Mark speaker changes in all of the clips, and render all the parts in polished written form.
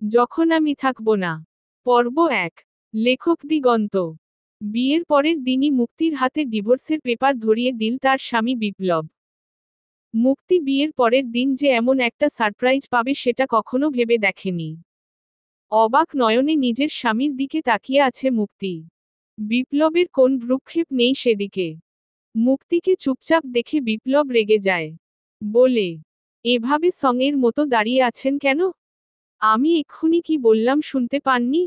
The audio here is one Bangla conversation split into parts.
Speaker 1: যখন আমি থাকব না। পর্ব ১। লেখক দিগন্ত। বিয়ের পরের দিনই মুক্তির হাতে ডিভোর্সের পেপার ধরিয়ে দিল তার স্বামী বিপ্লব। মুক্তি বিয়ের পরের দিন যে এমন একটা সারপ্রাইজ পাবে সেটা কখনো ভেবে দেখেনি। অবাক নয়নে নিজের স্বামীর দিকে তাকিয়ে আছে মুক্তি। বিপ্লবের কোন ভ্রুক্ষেপ নেই সেদিকে। মুক্তিকে চুপচাপ দেখে বিপ্লব রেগে যায়। বলে, এভাবে সঙের মতো দাঁড়িয়ে আছেন কেন? আমি এক্ষুনি কি বললাম শুনতে পাননি?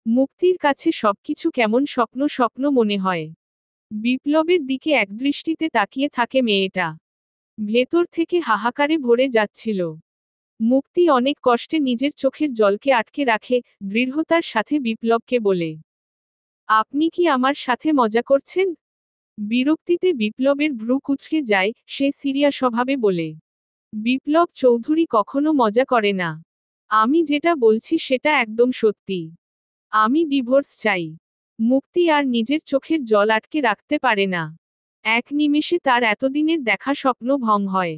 Speaker 1: মুক্তির কাছে সবকিছু কেমন স্বপ্ন স্বপ্ন মনে হয়। বিপ্লবের দিকে একদৃষ্টিতে তাকিয়ে থাকে মেয়েটা। ভেতর থেকে হাহাকারে ভরে যাচ্ছিল। মুক্তি অনেক কষ্টে নিজের চোখের জলকে আটকে রাখে, দৃঢ়তার সাথে বিপ্লবকে বলে, আপনি কি আমার সাথে মজা করছেন? বিরক্তিতে বিপ্লবের ভ্রু কুঁচকে যায়, সে সিরিয়াস স্বভাবে বলে, বিপ্লব চৌধুরী কখনো মজা করে না। আমি যেটা বলছি সেটা একদম সত্যি। আমি ডিভোর্স চাই। মুক্তি আর নিজের চোখের জল আটকে রাখতে পারে না। এক নিমেষে তার এতদিনের দেখা স্বপ্ন ভং হয়।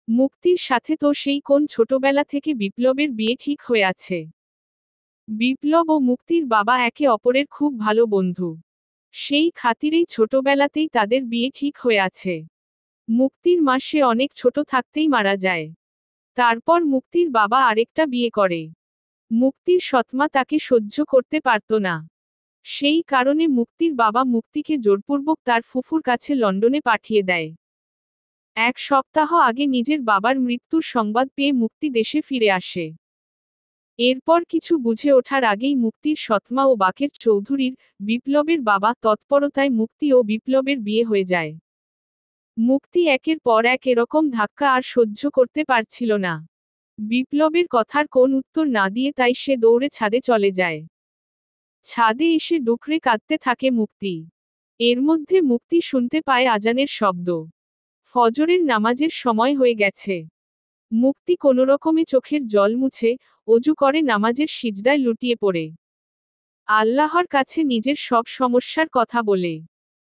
Speaker 1: মুক্তির সাথে তো সেই কোন ছোটবেলা থেকে বিপ্লবের বিয়ে ঠিক হয়ে আছে। বিপ্লব ও মুক্তির বাবা একে অপরের খুব ভালো বন্ধু। সেই খাতিরেই ছোটবেলাতেই তাদের বিয়ে ঠিক হয়ে আছে। মুক্তির মা সে অনেক ছোট থাকতেই মারা যায়। তারপর মুক্তির বাবা আরেকটা বিয়ে করে। মুক্তির সৎমা তাকে সহ্য করতে পারত না। সেই কারণে মুক্তির বাবা মুক্তিকে জোরপূর্বক তার ফুফুর কাছে লন্ডনে পাঠিয়ে দেয়। এক সপ্তাহ আগে নিজের বাবার মৃত্যুর সংবাদ পেয়ে মুক্তি দেশে ফিরে আসে। এরপর কিছু বুঝে ওঠার আগেই মুক্তির সৎমা ও বাকের চৌধুরীর, বিপ্লবের বাবা তৎপরতায় মুক্তি ও বিপ্লবের বিয়ে হয়ে যায়। মুক্তি একের পর এক এরকম ধাক্কা আর সহ্য করতে পারছিল না। বিপ্লবের কথার কোন উত্তর না দিয়ে তাই সে দৌড়ে ছাদে চলে যায়। ছাদে এসে ডুকরে কাঁদতে থাকে মুক্তি। এর মধ্যে মুক্তি শুনতে পায় আজানের শব্দ। ফজরের নামাজের সময় হয়ে গেছে। মুক্তি কোনোরকমে চোখের জল মুছে, অজু করে নামাজের সিজদায় লুটিয়ে পড়ে আল্লাহর কাছে নিজের সব সমস্যার কথা বলে,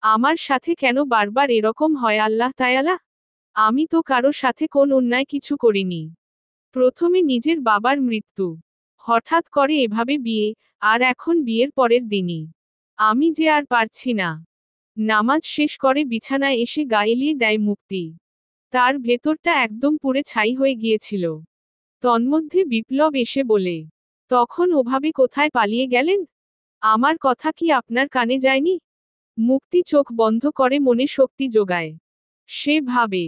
Speaker 1: আমার সাথে কেন বারবার এরকম হয় আল্লাহ তায়ালা? আমি তো কারো সাথে কোন অন্যায় কিছু করিনি। প্রথমে নিজের বাবার মৃত্যু, হঠাৎ করে এভাবে বিয়ে, আর এখন বিয়ের পরের দিনই আমি যে আর পারছি না। নামাজ শেষ করে বিছানায় এসে গা এলিয়ে দেয় মুক্তি। তার ভেতরটা একদম পুড়ে ছাই হয়ে গিয়েছিল। তন্মধ্যে বিপ্লব এসে বলে, তখন ওভাবে কোথায় পালিয়ে গেলেন? আমার কথা কি আপনার কানে যায়নি? মুক্তি চোখ বন্ধ করে মনে শক্তি জোগায়। সে ভাবে,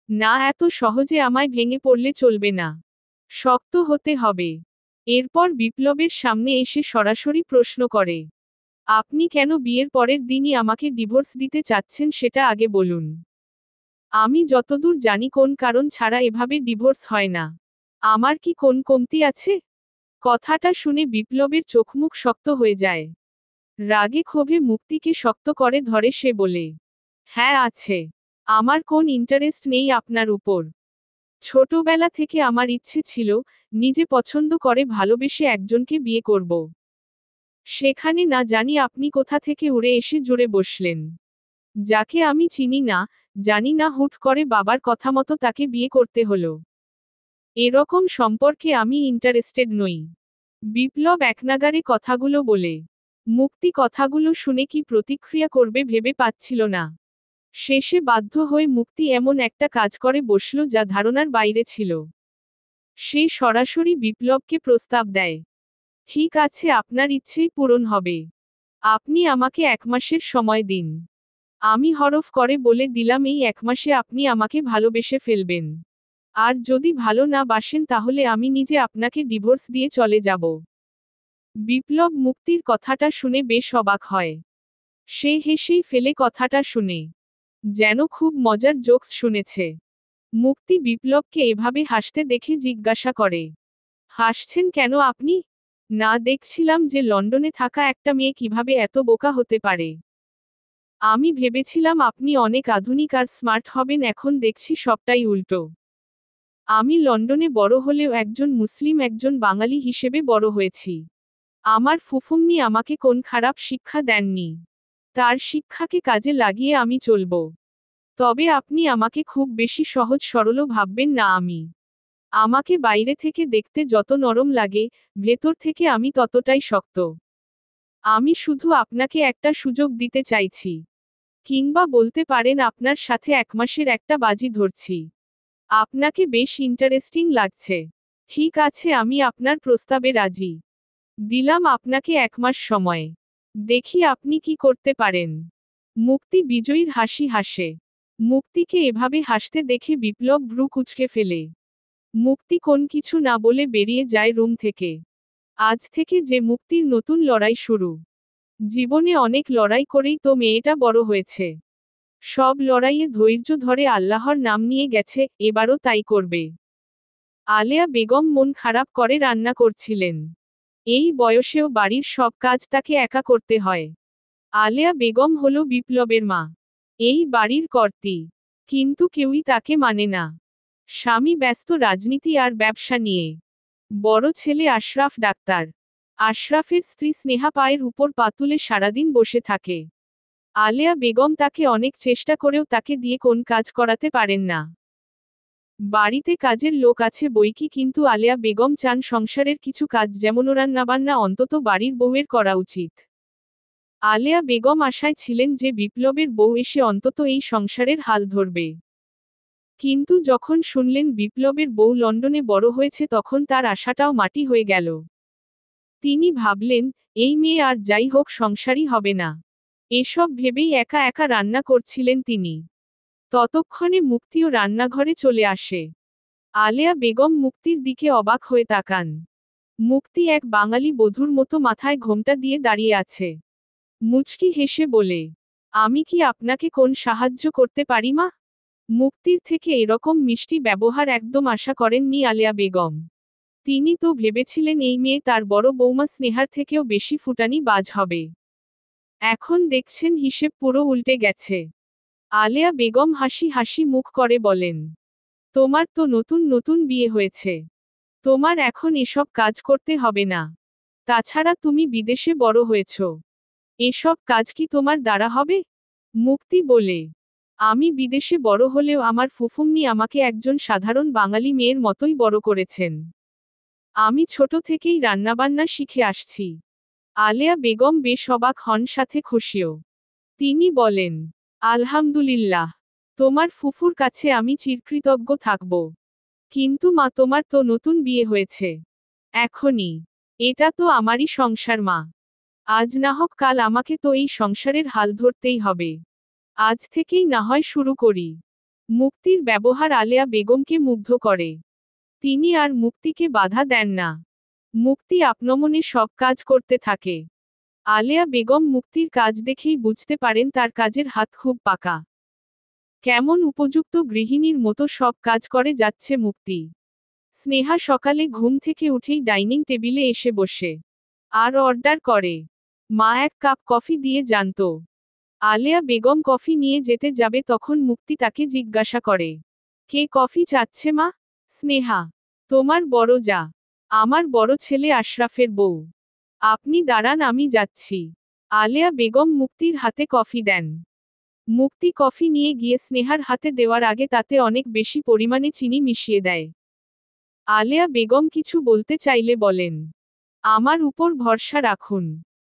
Speaker 1: না, এত সহজে আমায় ভেঙে পড়লে চলবে না। শক্ত হতে হবে। এরপর বিপ্লবের সামনে এসে সরাসরি প্রশ্ন করে, আপনি কেন বিয়ের পরের দিনই আমাকে ডিভোর্স দিতে চাচ্ছেন সেটা আগে বলুন। আমি যতদূর জানি কোন কারণ ছাড়া এভাবে ডিভোর্স হয় না। আমার কি কোন কমতি আছে? কথাটা শুনে বিপ্লবের চোখমুখ শক্ত হয়ে যায়। রাগে ক্ষোভে মুক্তিকে শক্ত করে ধরে সে বলে, হ্যাঁ আছে। আমার কোন ইন্টারেস্ট নেই আপনার উপর। ছোটবেলা থেকে আমার ইচ্ছে ছিল, নিজে পছন্দ করে ভালোবেসে একজনকে বিয়ে করব। সেখানে না জানি আপনি কোথা থেকে উড়ে এসে জুড়ে বসলেন। যাকে আমি চিনি না, জানি না, হুট করে বাবার কথা মতো তাকে বিয়ে করতে হলো। এরকম সম্পর্কে আমি ইন্টারেস্টেড নই। বিপ্লব একনাগাড়ে কথাগুলো বলে। মুক্তি কথাগুলো শুনে কি প্রতিক্রিয়া করবে ভেবে পাচ্ছিল না। শেষে বাধ্য হয়ে মুক্তি এমন একটা কাজ করে বসল যা ধারণার বাইরে ছিল। সে সরাসরি বিপ্লবকে প্রস্তাব দেয়, ঠিক আছে, আপনার ইচ্ছেই পূরণ হবে। আপনি আমাকে 1 মাসের সময় দিন। আমি হরফ করে বলে দিলাম এই 1 মাসে আপনি আমাকে ভালোবেসে ফেলবেন। আর যদি ভালো না বাসেন তাহলে আমি নিজে আপনাকে ডিভোর্স দিয়ে চলে যাব। বিপ্লব মুক্তির কথাটা শুনে বেশ অবাক হয়। সে হেসেই ফেলে কথাটা শুনে, যেন খুব মজার জোকস শুনেছে। মুক্তি বিপ্লবকে এভাবে হাসতে দেখে জিজ্ঞাসা করে, হাসছেন কেন আপনি? না, দেখছিলাম যে লন্ডনে থাকা একটা মেয়ে কিভাবে এত বোকা হতে পারে। আমি ভেবেছিলাম আপনি অনেক আধুনিক আর স্মার্ট হবেন, এখন দেখছি সবটাই উল্টো। আমি লন্ডনে বড় হলেও একজন মুসলিম একজন বাঙালি হিসেবে বড় হয়েছি। আমার ফুফুম্নি আমাকে কোন খারাপ শিক্ষা দেননি। তার শিক্ষাকে কাজে লাগিয়ে আমি চলব। তবে আপনি আমাকে খুব বেশি সহজ সরলও ভাববেন না। আমি আমাকে বাইরে থেকে দেখতে যত নরম লাগে, ভেতর থেকে আমি ততটাই শক্ত। আমি শুধু আপনাকে একটা সুযোগ দিতে চাইছি। কিংবা বলতে পারেন আপনার সাথে 1 মাসের একটা বাজি ধরছি। আপনাকে বেশ ইন্টারেস্টিং লাগছে। ঠিক আছে, আমি আপনার প্রস্তাবে রাজি। দিলাম আপনাকে 1 মাস সময়। দেখি আপনি কি করতে পারেন। মুক্তি বিজয়ীর হাসি হাসে। মুক্তিকে এভাবে হাসতে দেখে বিপ্লব ভ্রু কুঁচকে ফেলে। মুক্তি কোন কিছু না বলে বেরিয়ে যায় রুম থেকে। আজ থেকে যে মুক্তির নতুন লড়াই শুরু। জীবনে অনেক লড়াই করেই তো মেয়েটা বড় হয়েছে। সব লড়াইয়ে ধৈর্য ধরে আল্লাহর নাম নিয়ে গেছে, এবারও তাই করবে। আলেয়া বেগম মন খারাপ করে রান্না করছিলেন। এই বয়সেও বাড়ির সব কাজ তাকে একা করতে হয়। আলেয়া বেগম হল বিপ্লবের মা। এই বাড়ির কর্ত্রী। কিন্তু কেউই তাকে মানে না। স্বামী ব্যস্ত রাজনীতি আর ব্যবসা নিয়ে। বড় ছেলে আশরাফ ডাক্তার। আশরাফের স্ত্রী স্নেহা পায়ের উপর পা তুলে সারাদিন বসে থাকে। আলেয়া বেগম তাকে অনেক চেষ্টা করেও তাকে দিয়ে কোন কাজ করাতে পারেন না। বাড়িতে কাজের লোক আছে বইকি, কিন্তু আলেয়া বেগম চান সংসারের কিছু কাজ যেমন রান্নাবান্না অন্তত বাড়ির বউয়ের করা উচিত। আলেয়া বেগম আশায় ছিলেন যে বিপ্লবের বউ এসে অন্তত এই সংসারের হাল ধরবে। কিন্তু যখন শুনলেন বিপ্লবের বউ লন্ডনে বড় হয়েছে তখন তার আশাটাও মাটি হয়ে গেল। তিনি ভাবলেন, এই মেয়ে আর যাই হোক সংসারই হবে না। এসব ভেবেই একা একা রান্না করছিলেন তিনি। ততক্ষণে মুক্তিও রান্নাঘরে চলে আসে। আলেয়া বেগম মুক্তির দিকে অবাক হয়ে তাকান। মুক্তি এক বাঙালি বধূর মতো মাথায় ঘোমটা দিয়ে দাঁড়িয়ে আছে। মুচকি হেসে বলে, আমি কি আপনাকে কোন সাহায্য করতে পারি মা? মুক্তির থেকে এরকম মিষ্টি ব্যবহার একদম আশা করেননি আলেয়া বেগম। তিনি তো ভেবেছিলেন এই মেয়ে তার বড় বৌমা স্নেহার থেকেও বেশি ফুটানি বাজ হবে। এখন দেখছেন হিসেব পুরো উল্টে গেছে। আলেয়া বেগম হাসি হাসি মুখ করে বলেন, তোমার তো নতুন নতুন বিয়ে হয়েছে। তোমার এখন এসব কাজ করতে হবে না। তাছাড়া তুমি বিদেশে বড় হয়েছ। এসব কাজ কি তোমার দ্বারা হবে? মুক্তি বলে, আমি বিদেশে বড় হলেও আমার ফুফুমনি আমাকে একজন সাধারণ বাঙালি মেয়ের মতোই বড় করেছেন। আমি ছোট থেকেই রান্নাবান্না শিখে আসছি। আলেয়া বেগম বেশ অবাক হন, সাথে খুশিও। তিনি বলেন, আলহামদুলিল্লাহ, তোমার ফুফুর কাছে আমি চিরকৃতজ্ঞ থাকব। কিন্তু মা, তোমার তো নতুন বিয়ে হয়েছে। এখনই। এটা তো আমারই সংসার মা। আজ না হোক কাল আমাকে তো এই সংসারের হাল ধরতেই হবে। আজ থেকেই না হয় শুরু করি। মুক্তির ব্যবহার আলেয়া বেগমকে মুগ্ধ করে। তিনি আর মুক্তিকে বাধা দেন না। মুক্তি আপনমনে সব কাজ করতে থাকে। আলেয়া বেগম মুক্তির কাজ দেখেই বুঝতে পারেন তার কাজের হাত খুব পাকা। কেমন উপযুক্ত গৃহিণীর মতো সব কাজ করে যাচ্ছে মুক্তি। স্নেহা সকালে ঘুম থেকে উঠেই ডাইনিং টেবিলে এসে বসে। আর অর্ডার করে, মা 1 কাপ কফি দিয়ে জানতো। আলেয়া বেগম কফি নিয়ে যেতে যাবে তখন মুক্তি তাকে জিজ্ঞাসা করে, কে কফি চাচ্ছে মা? স্নেহা, তোমার বড় যা। আমার বড় ছেলে আশরাফের বউ। আপনি দাঁড়ান, আমি যাচ্ছি। আলেয়া বেগম মুক্তির হাতে কফি দেন। মুক্তি কফি নিয়ে গিয়ে স্নেহার হাতে দেওয়ার আগে তাতে অনেক বেশি পরিমাণে চিনি মিশিয়ে দেয়। আলেয়া বেগম কিছু বলতে চাইলে বলেন, আমার উপর ভরসা রাখুন।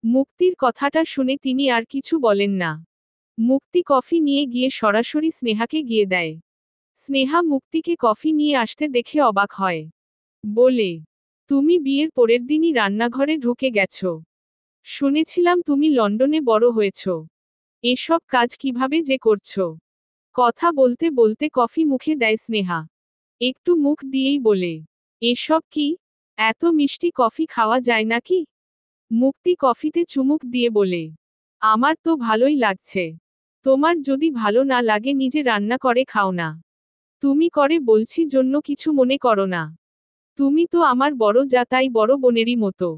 Speaker 1: মুক্তির কথাটা শুনে তিনি আর কিছু বলেন না। মুক্তি কফি নিয়ে গিয়ে সরাসরি স্নেহাকে গিয়ে দেয়। স্নেহা মুক্তিকে কফি নিয়ে আসতে দেখে অবাক হয়। বলে, তুমি বিয়ের পরের দিনই রান্নাঘরে ঢুকে গেছ। শুনেছিলাম তুমি লন্ডনে বড় হয়েছ। এসব কাজ কিভাবে যে করছো? কথা বলতে বলতে কফি মুখে দেয় স্নেহা। একটু মুখ দিয়েই বলে, এসব কি? এত মিষ্টি কফি খাওয়া যায় নাকি? মুক্তি কফিতে চুমুক দিয়ে বলে, আমার তো ভালোই লাগছে। তোমার যদি ভালো না লাগে নিজে রান্না করে খাও না। তুমি করে বলছি জন্য কিছু মনে করো না। তুমি তো আমার বড় যা, তাই বড় বোনেরই মতো।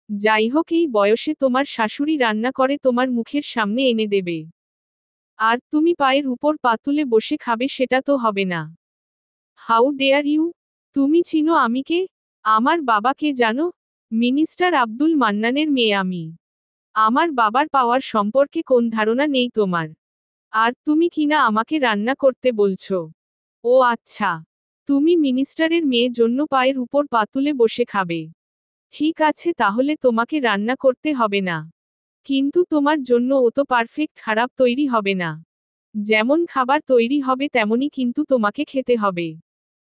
Speaker 1: যাই হোক, এই বয়সে তোমার শাশুড়ি রান্না করে তোমার মুখের সামনে এনে দেবে। আর তুমি পায়ের উপর পা তুলে বসে খাবে, সেটা তো হবে না। How dare you? তুমি চিনো আমি কে? আমার বাবাকে জানো? মিনিস্টার আব্দুল মান্নানের মেয়ে আমি। আমার বাবার পাওয়ার সম্পর্কে কোন ধারণা নেই তোমার? আর তুমি কিনা আমাকে রান্না করতে বলছো? ও আচ্ছা। তুমি মিনিস্টারের মেয়ে জন্য পায়ের উপর পা তুলে বসে খাবে। ঠিক আছে, তাহলে তোমাকে রান্না করতে হবে না। কিন্তু তোমার জন্য অত পারফেক্ট খারাপ তৈরি হবে না। যেমন খাবার তৈরি হবে তেমনই কিন্তু তোমাকে খেতে হবে।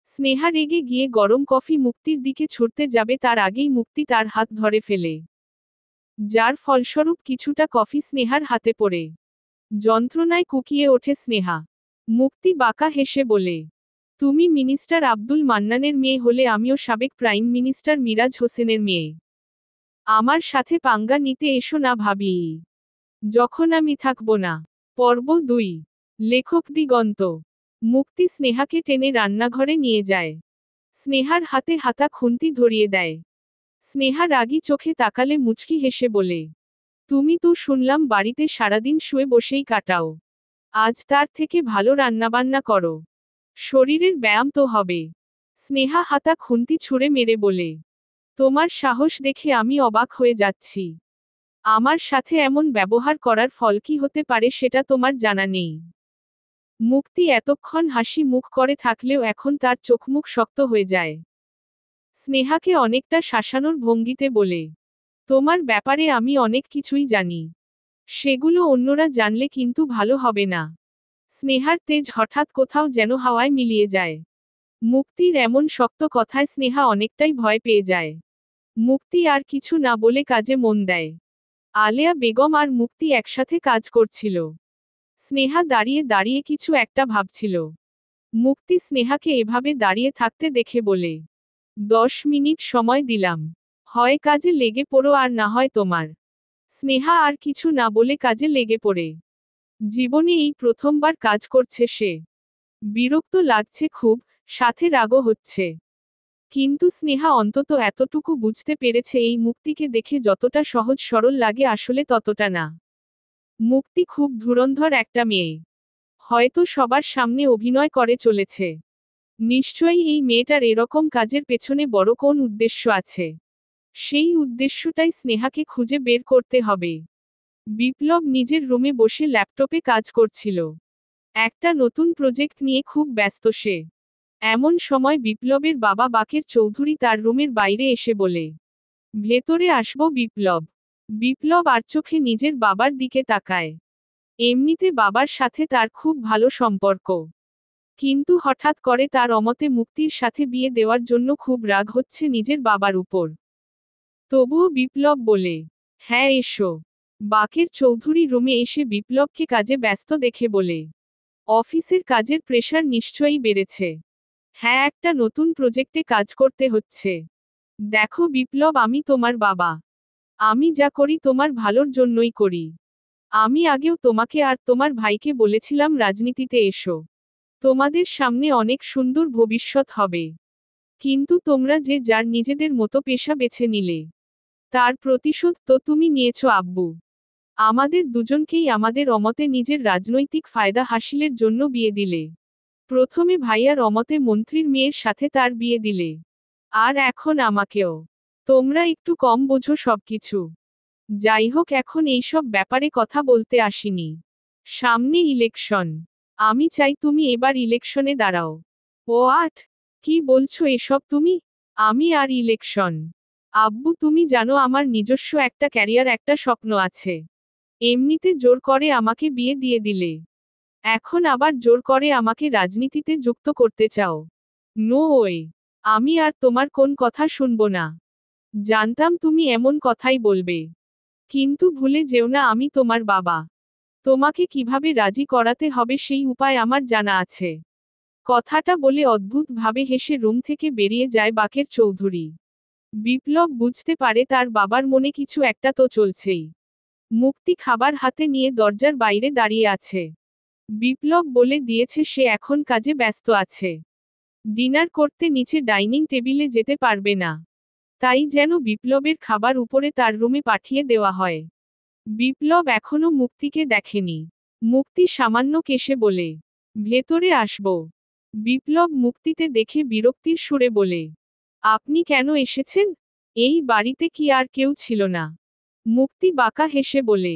Speaker 1: স্নেহা রেগে গিয়ে গরম কফি মুক্তির দিকে ছুটতে যাবে, তার আগেই মুক্তি তার হাত ধরে ফেলে, যার ফলস্বরূপ কিছুটা কফি স্নেহার হাতে পড়ে যন্ত্রণায় কুকিয়ে ওঠে স্নেহা। মুক্তি বাঁকা হেসে বলে, তুমি মিনিস্টার আব্দুল মান্নানের মেয়ে হলে আমিও সাবেক প্রাইম মিনিস্টার মিরাজ হোসেনের মেয়ে। আমার সাথে পাঙ্গা নিতে এসো না ভাবি, যখন আমি থাকব না। পর্ব 2। লেখক দিগন্ত। মুক্তি স্নেহাকে টেনে রান্নাঘরে নিয়ে যায়। স্নেহার হাতে হাতা খুন্তি ধরিয়ে দেয়। স্নেহা রাগী চোখে তাকালে মুচকি হেসে বলে, তুমি তো শুনলাম বাড়িতে সারাদিন শুয়ে বসেই কাটাও। আজ তার থেকে ভালো রান্নাবান্না করো, শরীরের ব্যায়াম তো হবে। স্নেহা হাতা খুন্তি ছুঁড়ে মেরে বলে, তোমার সাহস দেখে আমি অবাক হয়ে যাচ্ছি। আমার সাথে এমন ব্যবহার করার ফল কি হতে পারে সেটা তোমার জানা নেই। মুক্তি এতক্ষণ হাসি মুখ করে থাকলেও এখন তার চোখমুখ শক্ত হয়ে যায়। স্নেহাকে অনেকটা শাসানোর ভঙ্গিতে বলে, তোমার ব্যাপারে আমি অনেক কিছুই জানি, সেগুলো অন্যরা জানলে কিন্তু ভালো হবে না। স্নেহার তেজ হঠাৎ কোথাও যেন হাওয়ায় মিলিয়ে যায়। মুক্তির এমন শক্ত কথায় স্নেহা অনেকটাই ভয় পেয়ে যায়। মুক্তি আর কিছু না বলে কাজে মন দেয়। আলেয়া বেগম আর মুক্তি একসাথে কাজ করছিল। স্নেহা দাঁড়িয়ে দাঁড়িয়ে কিছু একটা ভাবছিল। মুক্তি স্নেহাকে এভাবে দাঁড়িয়ে থাকতে দেখে বলে, 10 মিনিট সময় দিলাম, হয় কাজে লেগে পড়ো আর না হয় তোমার। স্নেহা আর কিছু না বলে কাজে লেগে পড়ে। জীবনে এই প্রথমবার কাজ করছে সে। বিরক্ত লাগছে খুব, সাথে রাগও হচ্ছে। কিন্তু স্নেহা অন্তত এতটুকু বুঝতে পেরেছে এই মুক্তিকে দেখে যতটা সহজ সরল লাগে আসলে ততটা না। মুক্তি খুব ধুরন্ধর একটা মেয়ে। হয়তো সবার সামনে অভিনয় করে চলেছে। নিশ্চয়ই এই মেয়েটার এরকম কাজের পেছনে বড় কোন উদ্দেশ্য আছে। সেই উদ্দেশ্যটাই স্নেহাকে খুঁজে বের করতে হবে। বিপ্লব নিজের রুমে বসে ল্যাপটপে কাজ করছিল। একটা নতুন প্রজেক্ট নিয়ে খুব ব্যস্ত সে। এমন সময় বিপ্লবের বাবা বাকের চৌধুরী তার রুমের বাইরে এসে বলে, ভেতরে আসবো বিপ্লব। বিপ্লব আর চোখে নিজের বাবার দিকে তাকায়। এমনিতে বাবার সাথে তার খুব ভালো সম্পর্ক। কিন্তু হঠাৎ করে তার অমতে মুক্তির সাথে বিয়ে দেওয়ার জন্য খুব রাগ হচ্ছে নিজের বাবার উপর। তবুও বিপ্লব বলে, হ্যাঁ এসো। বাকের চৌধুরী রুমে এসে বিপ্লবকে কাজে ব্যস্ত দেখে বলে, অফিসের কাজের প্রেশার নিশ্চয়ই বেড়েছে। হ্যাঁ, একটা নতুন প্রজেক্টে কাজ করতে হচ্ছে। দেখো বিপ্লব, আমি তোমার বাবা। আমি যা করি তোমার ভালোর জন্যই করি। আমি আগেও তোমাকে আর তোমার ভাইকে বলেছিলাম রাজনীতিতে এসো। তোমাদের সামনে অনেক সুন্দর ভবিষ্যৎ হবে। কিন্তু তোমরা যে যার নিজেদের মতো পেশা বেছে নিলে, তার প্রতিশোধ তো তুমি নিয়েছো আব্বু। আমাদের দুজনকেই আমাদের অমতে নিজের রাজনৈতিক ফায়দা হাসিলের জন্য বিয়ে দিলে। প্রথমে ভাইয়ার অমতে মন্ত্রীর মেয়ের সাথে তার বিয়ে দিলে, আর এখন আমাকেও। তোমরা একটু কম বোঝো সবকিছু। যাই হোক, এখন এইসব ব্যাপারে কথা বলতে আসিনি। সামনে ইলেকশন। আমি চাই তুমি এবার ইলেকশনে দাঁড়াও। ও আট, কি বলছো এসব তুমি? আমি আর ইলেকশন? আব্বু, তুমি জানো আমার নিজস্ব একটা ক্যারিয়ার, একটা স্বপ্ন আছে। এমনিতে জোর করে আমাকে বিয়ে দিয়ে দিলে, এখন আবার জোর করে আমাকে রাজনীতিতে যুক্ত করতে চাও। No way. আমি আর তোমার কোন কথা শুনবো না। জানতাম তুমি এমন কথাই বলবে। কিন্তু ভুলে যেও না আমি তোমার বাবা। তোমাকে কিভাবে রাজি করাতে হবে সেই উপায় আমার জানা আছে। কথাটা বলে অদ্ভুতভাবে হেসে রুম থেকে বেরিয়ে যায় বাকের চৌধুরী। বিপ্লব বুঝতে পারে তার বাবার মনে কিছু একটা তো চলছেই। মুক্তি খাবার হাতে নিয়ে দরজার বাইরে দাঁড়িয়ে আছে। বিপ্লব বলে দিয়েছে সে এখন কাজে ব্যস্ত আছে। ডিনার করতে নিচে ডাইনিং টেবিলে যেতে পারবে না। তাই যেন বিপ্লবের খাবার উপরে তার রুমে পাঠিয়ে দেওয়া হয়। বিপ্লব এখনো মুক্তিকে দেখেনি। মুক্তি সামান্য কেশে বলে, ভেতরে আসবো। বিপ্লব মুক্তিতে দেখে বিরক্তির সুরে বলে, আপনি কেন এসেছেন? এই বাড়িতে কি আর কেউ ছিল না? মুক্তি বাঁকা হেসে বলে,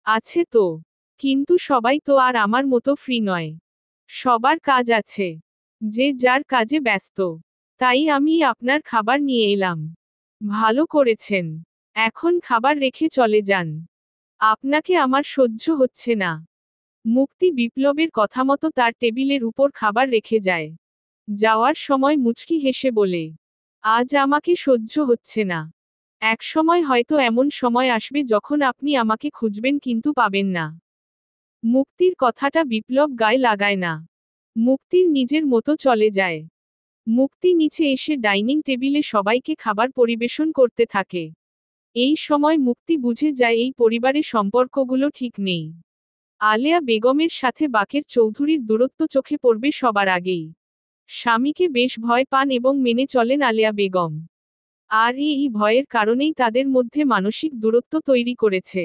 Speaker 1: আছে তো। কিন্তু সবাই তো আর আমার মতো ফ্রি নয়। সবার কাজ আছে। যে যার কাজে ব্যস্ত। তাই আমি আপনার খাবার নিয়ে এলাম। ভালো করেছেন। এখন খাবার রেখে চলে যান। আপনাকে আমার সহ্য হচ্ছে না। মুক্তি বিপ্লবের কথা মতো তার টেবিলের উপর খাবার রেখে যায়। যাওয়ার সময় মুচকি হেসে বলে, আজ আমাকে সহ্য হচ্ছে না। এক সময় হয়তো এমন সময় আসবে যখন আপনি আমাকে খুঁজবেন কিন্তু পাবেন না। মুক্তির কথাটা বিপ্লব গায়ে লাগায় না। মুক্তির নিজের মতো চলে যায়। মুক্তি নিচে এসে ডাইনিং টেবিলে সবাইকে খাবার পরিবেশন করতে থাকে। এই সময় মুক্তি বুঝে যায় এই পরিবারের সম্পর্কগুলো ঠিক নেই। আলেয়া বেগমের সাথে বাকের চৌধুরীর দূরত্ব চোখে পড়বে সবার আগেই। স্বামীকে বেশ ভয় পান এবং মেনে চলেন আলেয়া বেগম। আর এই ভয়ের কারণেই তাদের মধ্যে মানসিক দূরত্ব তৈরি করেছে।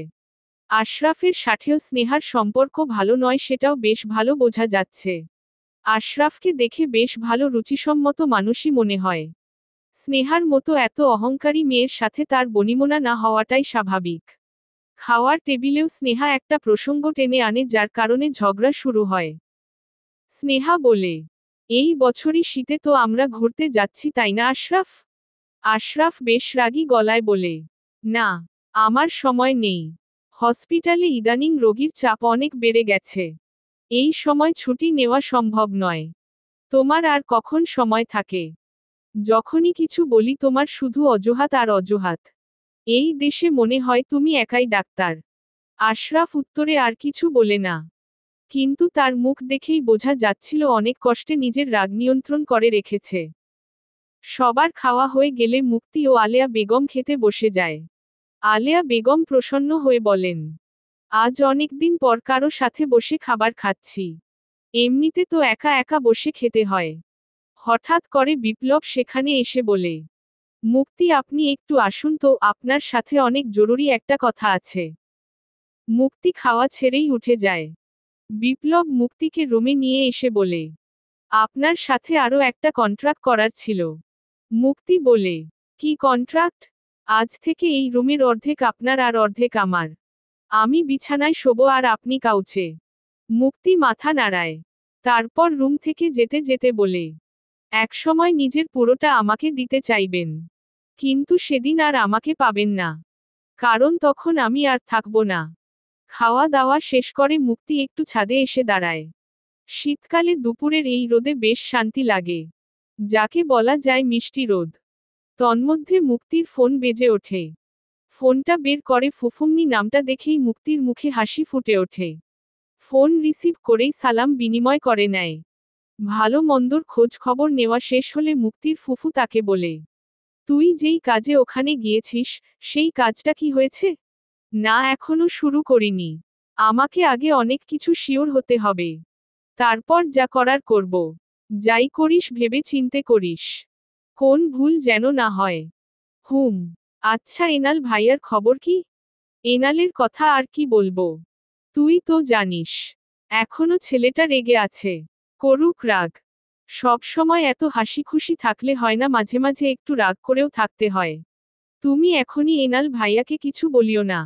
Speaker 1: আশরাফের সাথেও স্নেহার সম্পর্ক ভালো নয় সেটাও বেশ ভালো বোঝা যাচ্ছে। আশরাফকে দেখে বেশ ভালো রুচিসম্মত মানুষই মনে হয়। স্নেহার মতো এত অহংকারী মেয়ের সাথে তার বনিমনা না হওয়াটাই স্বাভাবিক। খাওয়ার টেবিলেও স্নেহা একটা প্রসঙ্গ টেনে আনে যার কারণে ঝগড়া শুরু হয়। স্নেহা বলে, এই বছরই শীতে তো আমরা ঘুরতে যাচ্ছি তাই না আশরাফ? আশরাফ বেশ রাগী গলায় বলে, না, আমার সময় নেই। হসপিটালে ইদানিং রোগীর চাপ অনেক বেড়ে গেছে। এই সময় ছুটি নেওয়া সম্ভব নয়। তোমার আর কখন সময় থাকে? যখনই কিছু বলি তোমার শুধু অজুহাত আর অজুহাত। এই দেশে মনে হয় তুমি একাই ডাক্তার। আশরাফ উত্তরে আর কিছু বলে না। কিন্তু তার মুখ দেখেই বোঝা যাচ্ছিল অনেক কষ্টে নিজের রাগ নিয়ন্ত্রণ করে রেখেছে। সবার খাওয়া হয়ে গেলে মুক্তি ও আলেয়া বেগম খেতে বসে যায়। আলেয়া বেগম প্রসন্ন হয়ে বলেন, আজ অনেকদিন পর কারো সাথে বসে খাবার খাচ্ছি। এমনিতে তো একা একা বসে খেতে হয়। হঠাৎ করে বিপ্লব সেখানে এসে বলে, মুক্তি আপনি একটু আসুন তো, আপনার সাথে অনেক জরুরি একটা কথা আছে। মুক্তি খাওয়া ছেড়েই উঠে যায়। বিপ্লব মুক্তিকে রুমে নিয়ে এসে বলে, আপনার সাথে আরও একটা কন্ট্রাক্ট করার ছিল। মুক্তি বলে, কি কন্ট্রাক্ট? আজ থেকে এই রুমের অর্ধেক আপনার আর অর্ধেক আমার। আমি বিছানায় শোবো আর আপনি কাউচে। মুক্তি মাথা নাড়ায়। তারপর রুম থেকে যেতে যেতে বলে, একসময় নিজের পুরোটা আমাকে দিতে চাইবেন। কিন্তু সেদিন আর আমাকে পাবেন না। কারণ তখন আমি আর থাকব না। খাওয়া দাওয়া শেষ করে মুক্তি একটু ছাদে এসে দাঁড়ায়। শীতকালে দুপুরের এই রোদে বেশ শান্তি লাগে। যাকে বলা যায় মিষ্টি রোদ। তন্মধ্যে মুক্তির ফোন বেজে ওঠে। ফোনটা বের করে ফুফুন্নি নামটা দেখেই মুক্তির মুখে হাসি ফুটে ওঠে। ফোন রিসিভ করেই সালাম বিনিময় করে নেয়। ভালো মন্দর খোঁজ খবর নেওয়া শেষ হলে মুক্তির ফুফু তাকে বলে, তুই যেই কাজে ওখানে গিয়েছিস, সেই কাজটা কি হয়েছে? না, এখনো শুরু করিনি। আমাকে আগে অনেক কিছু শিওর হতে হবে। তারপর যা করার করব। যাই করিস ভেবে চিন্তে করিস। কোন ভুল যেন না হয়। হুম। আচ্ছা, এনাল ভাইয়ার খবর কি? এনালের কথা আর কি বলবো? তুই তো জানিস। এখনো ছেলেটা রেগে আছে। করুক রাগ। সব সময় এত হাসি খুশি থাকলে হয় না, মাঝে মাঝে একটু রাগ করেও থাকতে হয়। তুমি এখনই এনাল ভাইয়াকে কিছু বলিও না।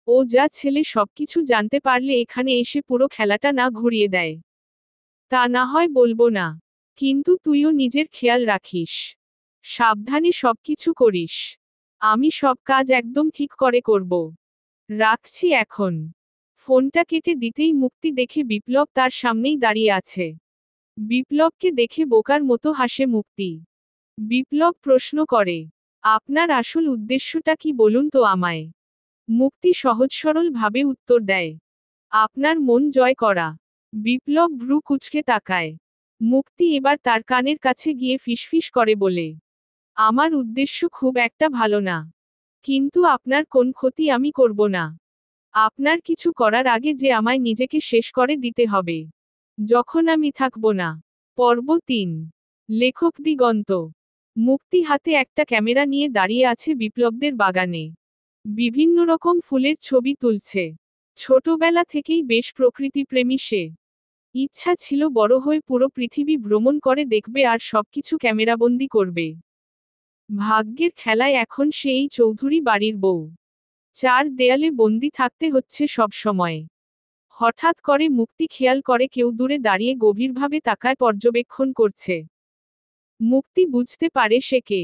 Speaker 1: ও যা ছেলে, সবকিছু জানতে পারলে এখানে এসে পুরো খেলাটা না ঘুরিয়ে দেয়। তা না হয় বলবো না। কিন্তু তুইও নিজের খেয়াল রাখিস। সাবধানে সবকিছু করিস। আমি সব কাজ একদম ঠিক করে করব। রাখছি এখন। ফোনটা কেটে দিতেই মুক্তি দেখে বিপ্লব তার সামনেই দাঁড়িয়ে আছে। বিপ্লবকে দেখে বোকার মতো হাসে মুক্তি। বিপ্লব প্রশ্ন করে, আপনার আসল উদ্দেশ্যটা কি বলুন তো আমায়? মুক্তি সহজ সরল ভাবে উত্তর দেয়, আপনার মন জয় করা। বিপ্লব ভ্রু কুঁচকে তাকায়। মুক্তি এবার তার কানের কাছে গিয়ে ফিসফিস করে বলে, আমার উদ্দেশ্য খুব একটা ভালো না। কিন্তু আপনার কোন ক্ষতি আমি করব না। আপনার কিছু করার আগে যে আমায় নিজেকে শেষ করে দিতে হবে। যখন আমি থাকব না। পর্ব ৩। লেখক দিগন্ত। মুক্তি হাতে একটা ক্যামেরা নিয়ে দাঁড়িয়ে আছে বিপ্লবদের বাগানে। বিভিন্ন রকম ফুলের ছবি তুলছে। ছোটবেলা থেকেই বেশ প্রকৃতিপ্রেমী সে। ইচ্ছা ছিল বড় হয়ে পুরো পৃথিবী ভ্রমণ করে দেখবে আর সবকিছু ক্যামেরাবন্দি করবে। ভাগ্যের খেলায় এখন সে এই চৌধুরী বাড়ির বউ। চার দেয়ালে বন্দি থাকতে হচ্ছে সব সময়। হঠাৎ করে মুক্তি খেয়াল করে কেউ দূরে দাঁড়িয়ে গভীরভাবে তাকায় পর্যবেক্ষণ করছে। মুক্তি বুঝতে পারে সে কে।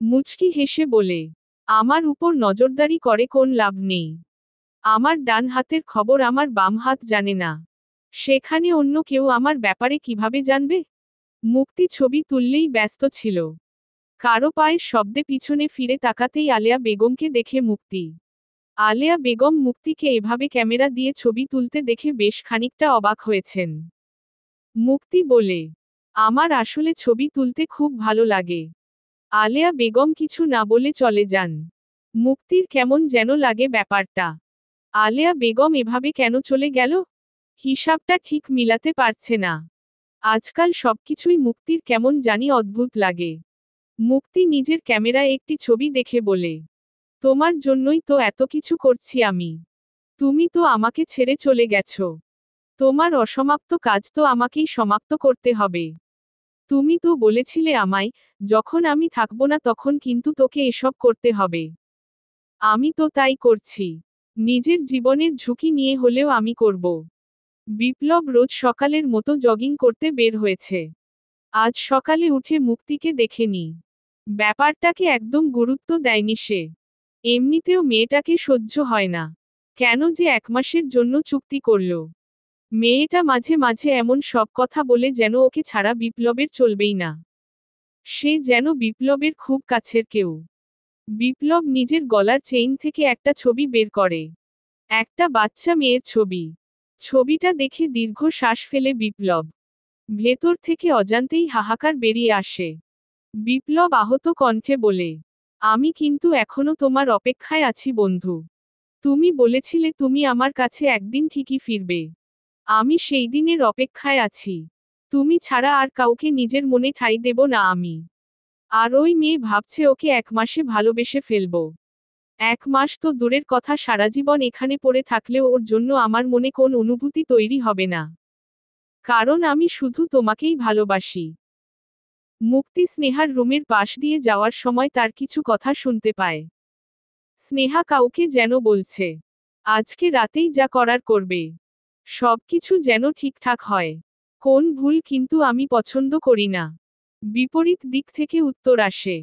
Speaker 1: মুচকি হেসে বলে, আমার উপর নজরদারি করে কোন লাভ নেই। আমার ডান হাতের খবর আমার বাম হাত জানে না। সেখানে অন্য কেউ আমার ব্যাপারে কিভাবে জানবে? মুক্তি ছবি তুললেই ব্যস্ত ছিল। কারো পায়ের শব্দে পিছনে ফিরে তাকাতেই আলেয়া বেগমকে দেখে মুক্তি। আলেয়া বেগম মুক্তিকে এভাবে ক্যামেরা দিয়ে ছবি তুলতে দেখে বেশ খানিকটা অবাক হয়েছেন। মুক্তি বলে, আমার আসলে ছবি তুলতে খুব ভালো লাগে। আলেয়া বেগম কিছু না বলে চলে যান। মুক্তির কেমন যেন লাগে ব্যাপারটা। আলেয়া বেগম এভাবে কেন চলে গেল? হিসাবটা ঠিক মিলাতে পারছে না। আজকাল সবকিছুই মুক্তির কেমন জানি অদ্ভুত লাগে। মুক্তি নিজের ক্যামেরায় একটি ছবি দেখে বলে, তোমার জন্যই তো এত কিছু করছি আমি। তুমি তো আমাকে ছেড়ে চলে গেছো। তোমার অসমাপ্ত কাজ তো আমাকেই সমাপ্ত করতে হবে। তুমি তো বলেছিলে আমায়, যখন আমি থাকবো না তখন কিন্তু তোকে এসব করতে হবে। আমি তো তাই করছি। নিজের জীবনের ঝুঁকি নিয়ে হলেও আমি করব। বিপ্লব রোজ সকালের মতো জগিং করতে বের হয়েছে। আজ সকালে উঠে মুক্তিকে দেখেনি। ব্যাপারটাকে একদম গুরুত্ব দেয়নি সে। এমনিতেও মেয়েটাকে সহ্য হয় না। কেন যে 1 মাসের জন্য চুক্তি করল। মেয়েটা মাঝে মাঝে এমন সব কথা বলে যেন ওকে ছাড়া বিপ্লবের চলবেই না। সে যেন বিপ্লবের খুব কাছের কেউ। বিপ্লব নিজের গলার চেইন থেকে একটা ছবি বের করে। একটা বাচ্চা মেয়ের ছবি। ছবিটা দেখে দীর্ঘ শ্বাস ফেলে বিপ্লব। ভেতর থেকে অজান্তেই হাহাকার বেরিয়ে আসে। বিপ্লব আহত কণ্ঠে বলে, আমি কিন্তু এখনো তোমার অপেক্ষায় আছি বন্ধু। তুমি বলেছিলে তুমি আমার কাছে একদিন ঠিকই ফিরবে। আমি সেই দিনের অপেক্ষায় আছি। তুমি ছাড়া আর কাউকে নিজের মনে ঠাঁই দেব না আমি। আর ওই মেয়ে ভাবছে ওকে 1 মাসে ভালোবেসে ফেলব। 1 মাস তো দূরের কথা, সারা জীবন এখানে পড়ে থাকলেও ওর জন্য আমার মনে কোন অনুভূতি তৈরি হবে না। কারণ আমি শুধু তোমাকেই ভালোবাসি। মুক্তি স্নেহার রুমের পাশ দিয়ে যাওয়ার সময় তার কিছু কথা শুনতে পায়। স্নেহা কাউকে যেন বলছে, আজকে রাতেই যা করার করবে। সবকিছু যেন ঠিকঠাক হয়। কোন ভুল কিন্তু আমি পছন্দ করি না। বিপরীত দিক থেকে উত্তর আসে,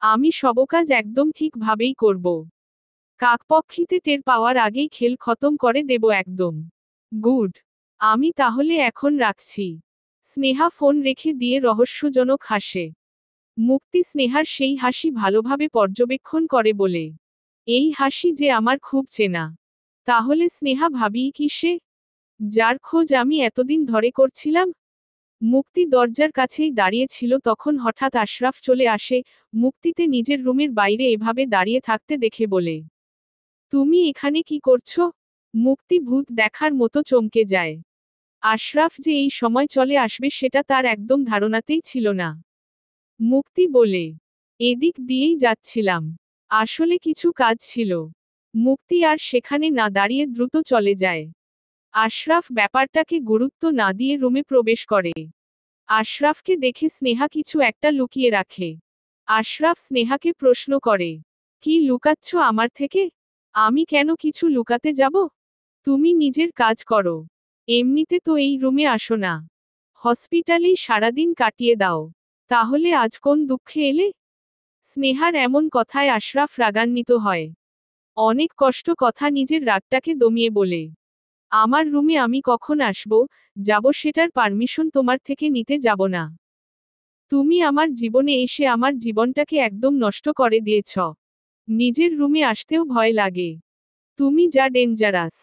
Speaker 1: আমি সবকাজ একদম ঠিকভাবেই করব। কাকপক্ষীতে টের পাওয়ার আগেই খেল খতম করে দেব একদম। গুড। আমি তাহলে এখন রাখছি। স্নেহা ফোন রেখে দিয়ে রহস্যজনক হাসে। মুক্তি স্নেহার সেই হাসি ভালোভাবে পর্যবেক্ষণ করে বলে, এই হাসি যে আমার খুব চেনা। তাহলে স্নেহা ভাবিই কি সে, যার খোঁজ আমি এতদিন ধরে করছিলাম? মুক্তি দরজার কাছেই দাঁড়িয়ে ছিল তখন হঠাৎ আশরাফ চলে আসে। মুক্তিতে নিজের রুমের বাইরে এভাবে দাঁড়িয়ে থাকতে দেখে বলে, তুমি এখানে কি করছো? মুক্তি ভূত দেখার মতো চমকে যায়। আশরাফ যে এই সময় চলে আসবে সেটা তার একদম ধারণাতেই ছিল না। মুক্তি বলে, এদিক দিয়েই যাচ্ছিলাম। আসলে কিছু কাজ ছিল। মুক্তি আর সেখানে না দাঁড়িয়ে দ্রুত চলে যায়। আশরাফ ব্যাপারটাকে গুরুত্ব না দিয়ে রুমে প্রবেশ করে। আশরাফকে দেখে স্নেহা কিছু একটা লুকিয়ে রাখে। আশরাফ স্নেহাকে প্রশ্ন করে, কি লুকাচ্ছ আমার থেকে? আমি কেন কিছু লুকাতে যাব? তুমি নিজের কাজ করো। এমনিতে তো এই রুমে আসো না। হসপিটালেই সারাদিন কাটিয়ে দাও। তাহলে আজ কোন দুঃখে এলে? স্নেহার এমন কথায় আশরাফ রাগান্বিত হয়। অনেক কষ্ট কথা নিজের রাগটাকে দমিয়ে বলে, আমার রুমে আমি কখন আসবো, যাব সেটার পারমিশন তোমার থেকে নিতে যাব না। তুমি আমার জীবনে এসে আমার জীবনটাকে একদম নষ্ট করে দিয়েছ। নিজের রুমে আসতেও ভয় লাগে। তুমি যা ডেঞ্জারাস।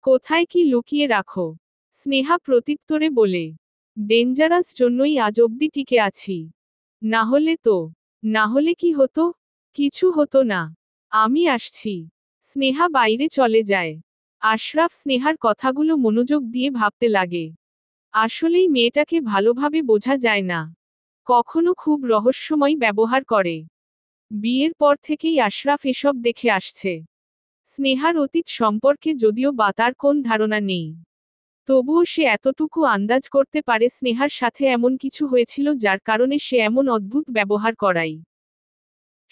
Speaker 1: কোথায় কি লুকিয়ে রাখো? স্নেহা প্রত্যুত্তরে বলে, ডেঞ্জারাস জন্যই আজ অবধি টিকে আছি। না হলে কি হতো? কিছু হতো না। আমি আসছি। স্নেহা বাইরে চলে যায়। আশরাফ স্নেহার কথাগুলো মনোযোগ দিয়ে ভাবতে লাগে। আসলেই মেয়েটাকে ভালোভাবে বোঝা যায় না। কখনো খুব রহস্যময় ব্যবহার করে। বিয়ের পর থেকেই আশরাফ এসব দেখে আসছে। স্নেহার অতীত সম্পর্কে যদিও বা তার কোন ধারণা নেই, তবুও সে এতটুকু আন্দাজ করতে পারে স্নেহার সাথে এমন কিছু হয়েছিল যার কারণে সে এমন অদ্ভুত ব্যবহার করায়।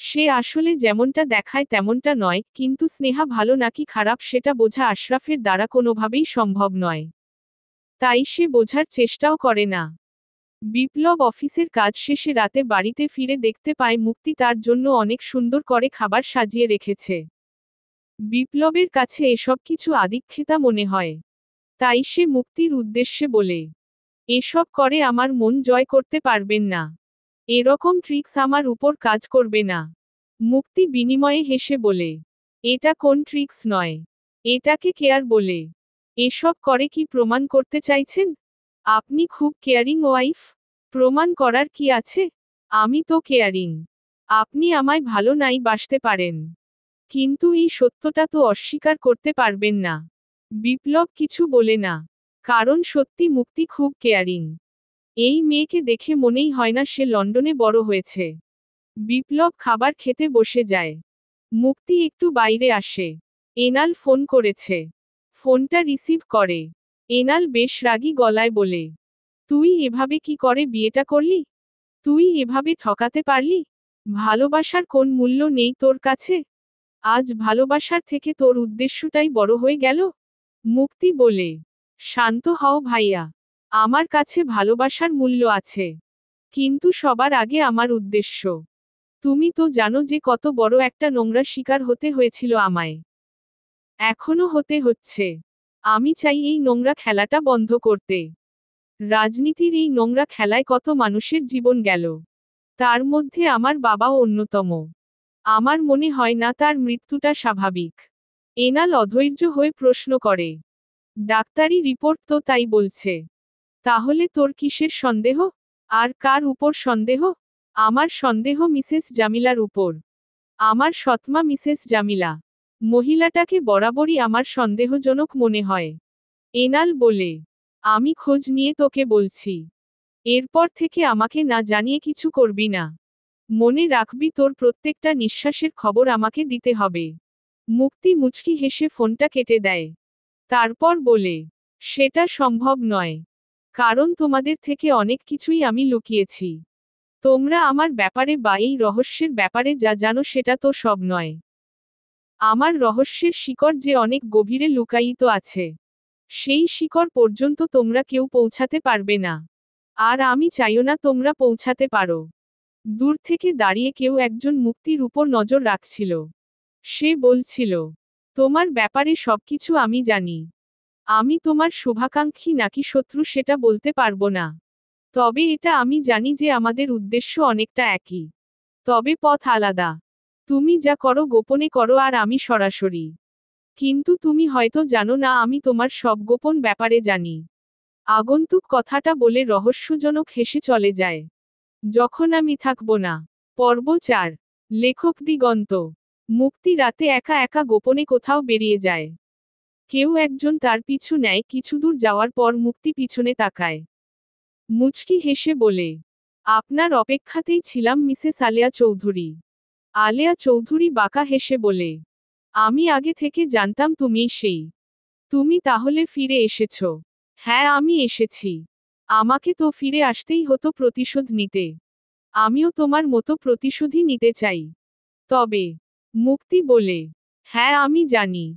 Speaker 1: সে আসলে যেমনটা দেখায় তেমনটা নয়, কিন্তু স্নেহা ভালো নাকি খারাপ সেটা বোঝা আশরাফের দ্বারা কোনোভাবেই সম্ভব নয়। তাই সে বোঝার চেষ্টাও করে না। বিপ্লব অফিসের কাজ শেষে রাতে বাড়িতে ফিরে দেখতে পায় মুক্তি তার জন্য অনেক সুন্দর করে খাবার সাজিয়ে রেখেছে। বিপ্লবের কাছে এসব কিছু আদিক্ষেতা মনে হয়। তাই সে মুক্তির উদ্দেশ্যে বলে, এসব করে আমার মন জয় করতে পারবেন না। এরকম ট্রিক্স আমার উপর কাজ করবে না। মুক্তি বিনিময়ে হেসে বলে, এটা কোন ট্রিক্স নয়, এটাকে কেয়ার বলে। এসব করে কি প্রমাণ করতে চাইছেন আপনি খুব কেয়ারিং ওয়াইফ? প্রমাণ করার কি আছে? আমি তো কেয়ারিং। আপনি আমায় ভালো নাই বাসতে পারেন, কিন্তু এই সত্যটা তো অস্বীকার করতে পারবেন না। বিপ্লব কিছু বলে না, কারণ সত্যি মুক্তি খুব কেয়ারিং। এই মেয়েকে দেখে মনেই হয় না সে লন্ডনে বড় হয়েছে। বিপ্লব খাবার খেতে বসে যায়। মুক্তি একটু বাইরে আসে। এনাল ফোন করেছে। ফোনটা রিসিভ করে। এনাল বেশ রাগী গলায় বলে, তুই এভাবে কি করে বিয়েটা করলি? তুই এভাবে ঠকাতে পারলি? ভালোবাসার কোন মূল্য নেই তোর কাছে? আজ ভালোবাসার থেকে তোর উদ্দেশ্যটাই বড় হয়ে গেল। মুক্তি বলে, শান্ত হও ভাইয়া। আমার কাছে ভালোবাসার মূল্য আছে, কিন্তু সবার আগে আমার উদ্দেশ্য। তুমি তো জানো যে কত বড় একটা নোংরা শিকার হতে হয়েছিল আমায়। এখনো হতে হচ্ছে। আমি চাই এই নোংরা খেলাটা বন্ধ করতে। রাজনীতির এই নোংরা খেলায় কত মানুষের জীবন গেল। তার মধ্যে আমার বাবাও অন্যতম। আমার মনে হয় না তার মৃত্যুটা স্বাভাবিক। এনাল অধৈর্য হয়ে প্রশ্ন করে, ডাক্তারি রিপোর্ট তো তাই বলছে। তাহলে তোর কিসের সন্দেহ? আর কার উপর সন্দেহ? আমার সন্দেহ মিসেস জামিলার উপর। আমার সৎমা মিসেস জামিলা। মহিলাটাকে বরাবরই আমার সন্দেহজনক মনে হয়। এনাল বলে, আমি খোঁজ নিয়ে তোকে বলছি। এরপর থেকে আমাকে না জানিয়ে কিছু করবি না। মনে রাখবি তোর প্রত্যেকটা নিঃশ্বাসের খবর আমাকে দিতে হবে। মুক্তি মুচকি হেসে ফোনটা কেটে দেয়। তারপর বলে, সেটা সম্ভব নয়। কারণ তোমাদের থেকে অনেক কিছুই আমি লুকিয়েছি। তোমরা আমার ব্যাপারে বা এই রহস্যের ব্যাপারে যা জানো সেটা তো সব নয়। আমার রহস্যের শিকড় যে অনেক গভীরে লুকায়িত আছে, সেই শিকড় পর্যন্ত তোমরা কেউ পৌঁছাতে পারবে না। আর আমি চাইও না তোমরা পৌঁছাতে পারো। দূর থেকে দাঁড়িয়ে কেউ একজন মুক্তির উপর নজর রাখছিল। সে বলছিল, তোমার ব্যাপারে সবকিছু আমি জানি। আমি তোমার শুভাকাঙ্ক্ষী নাকি শত্রু সেটা বলতে পারবো না। তবে এটা আমি জানি যে আমাদের উদ্দেশ্য অনেকটা একই। তবে পথ আলাদা। তুমি যা করো গোপনে করো আর আমি সরাসরি। কিন্তু তুমি হয়তো জানো না আমি তোমার সব গোপন ব্যাপারে জানি। আগন্তুক কথাটা বলে রহস্যজনক হেসে চলে যায়। যখন আমি থাকব না। পর্ব 4। লেখক দিগন্ত। মুক্তি রাতে একা একা গোপনে কোথাও বেরিয়ে যায়। কেউ একজন তার পিছু নেয়, কিছুদূর যাওয়ার পর মুক্তি পিছনে তাকায়। মুচকি হেসে বলে, আপনার অপেক্ষাতেই ছিলাম মিসেস আলেয়া চৌধুরী। আলেয়া চৌধুরী বাঁকা হেসে বলে, আমি আগে থেকে জানতাম তুমিই সেই। তুমি তাহলে ফিরে এসেছ? হ্যাঁ আমি এসেছি। আমাকে তো ফিরে আসতেই হতো প্রতিশোধ নিতে। আমিও তোমার মতো প্রতিশোধই নিতে চাই। তবে, মুক্তি বলে, হ্যাঁ আমি জানি।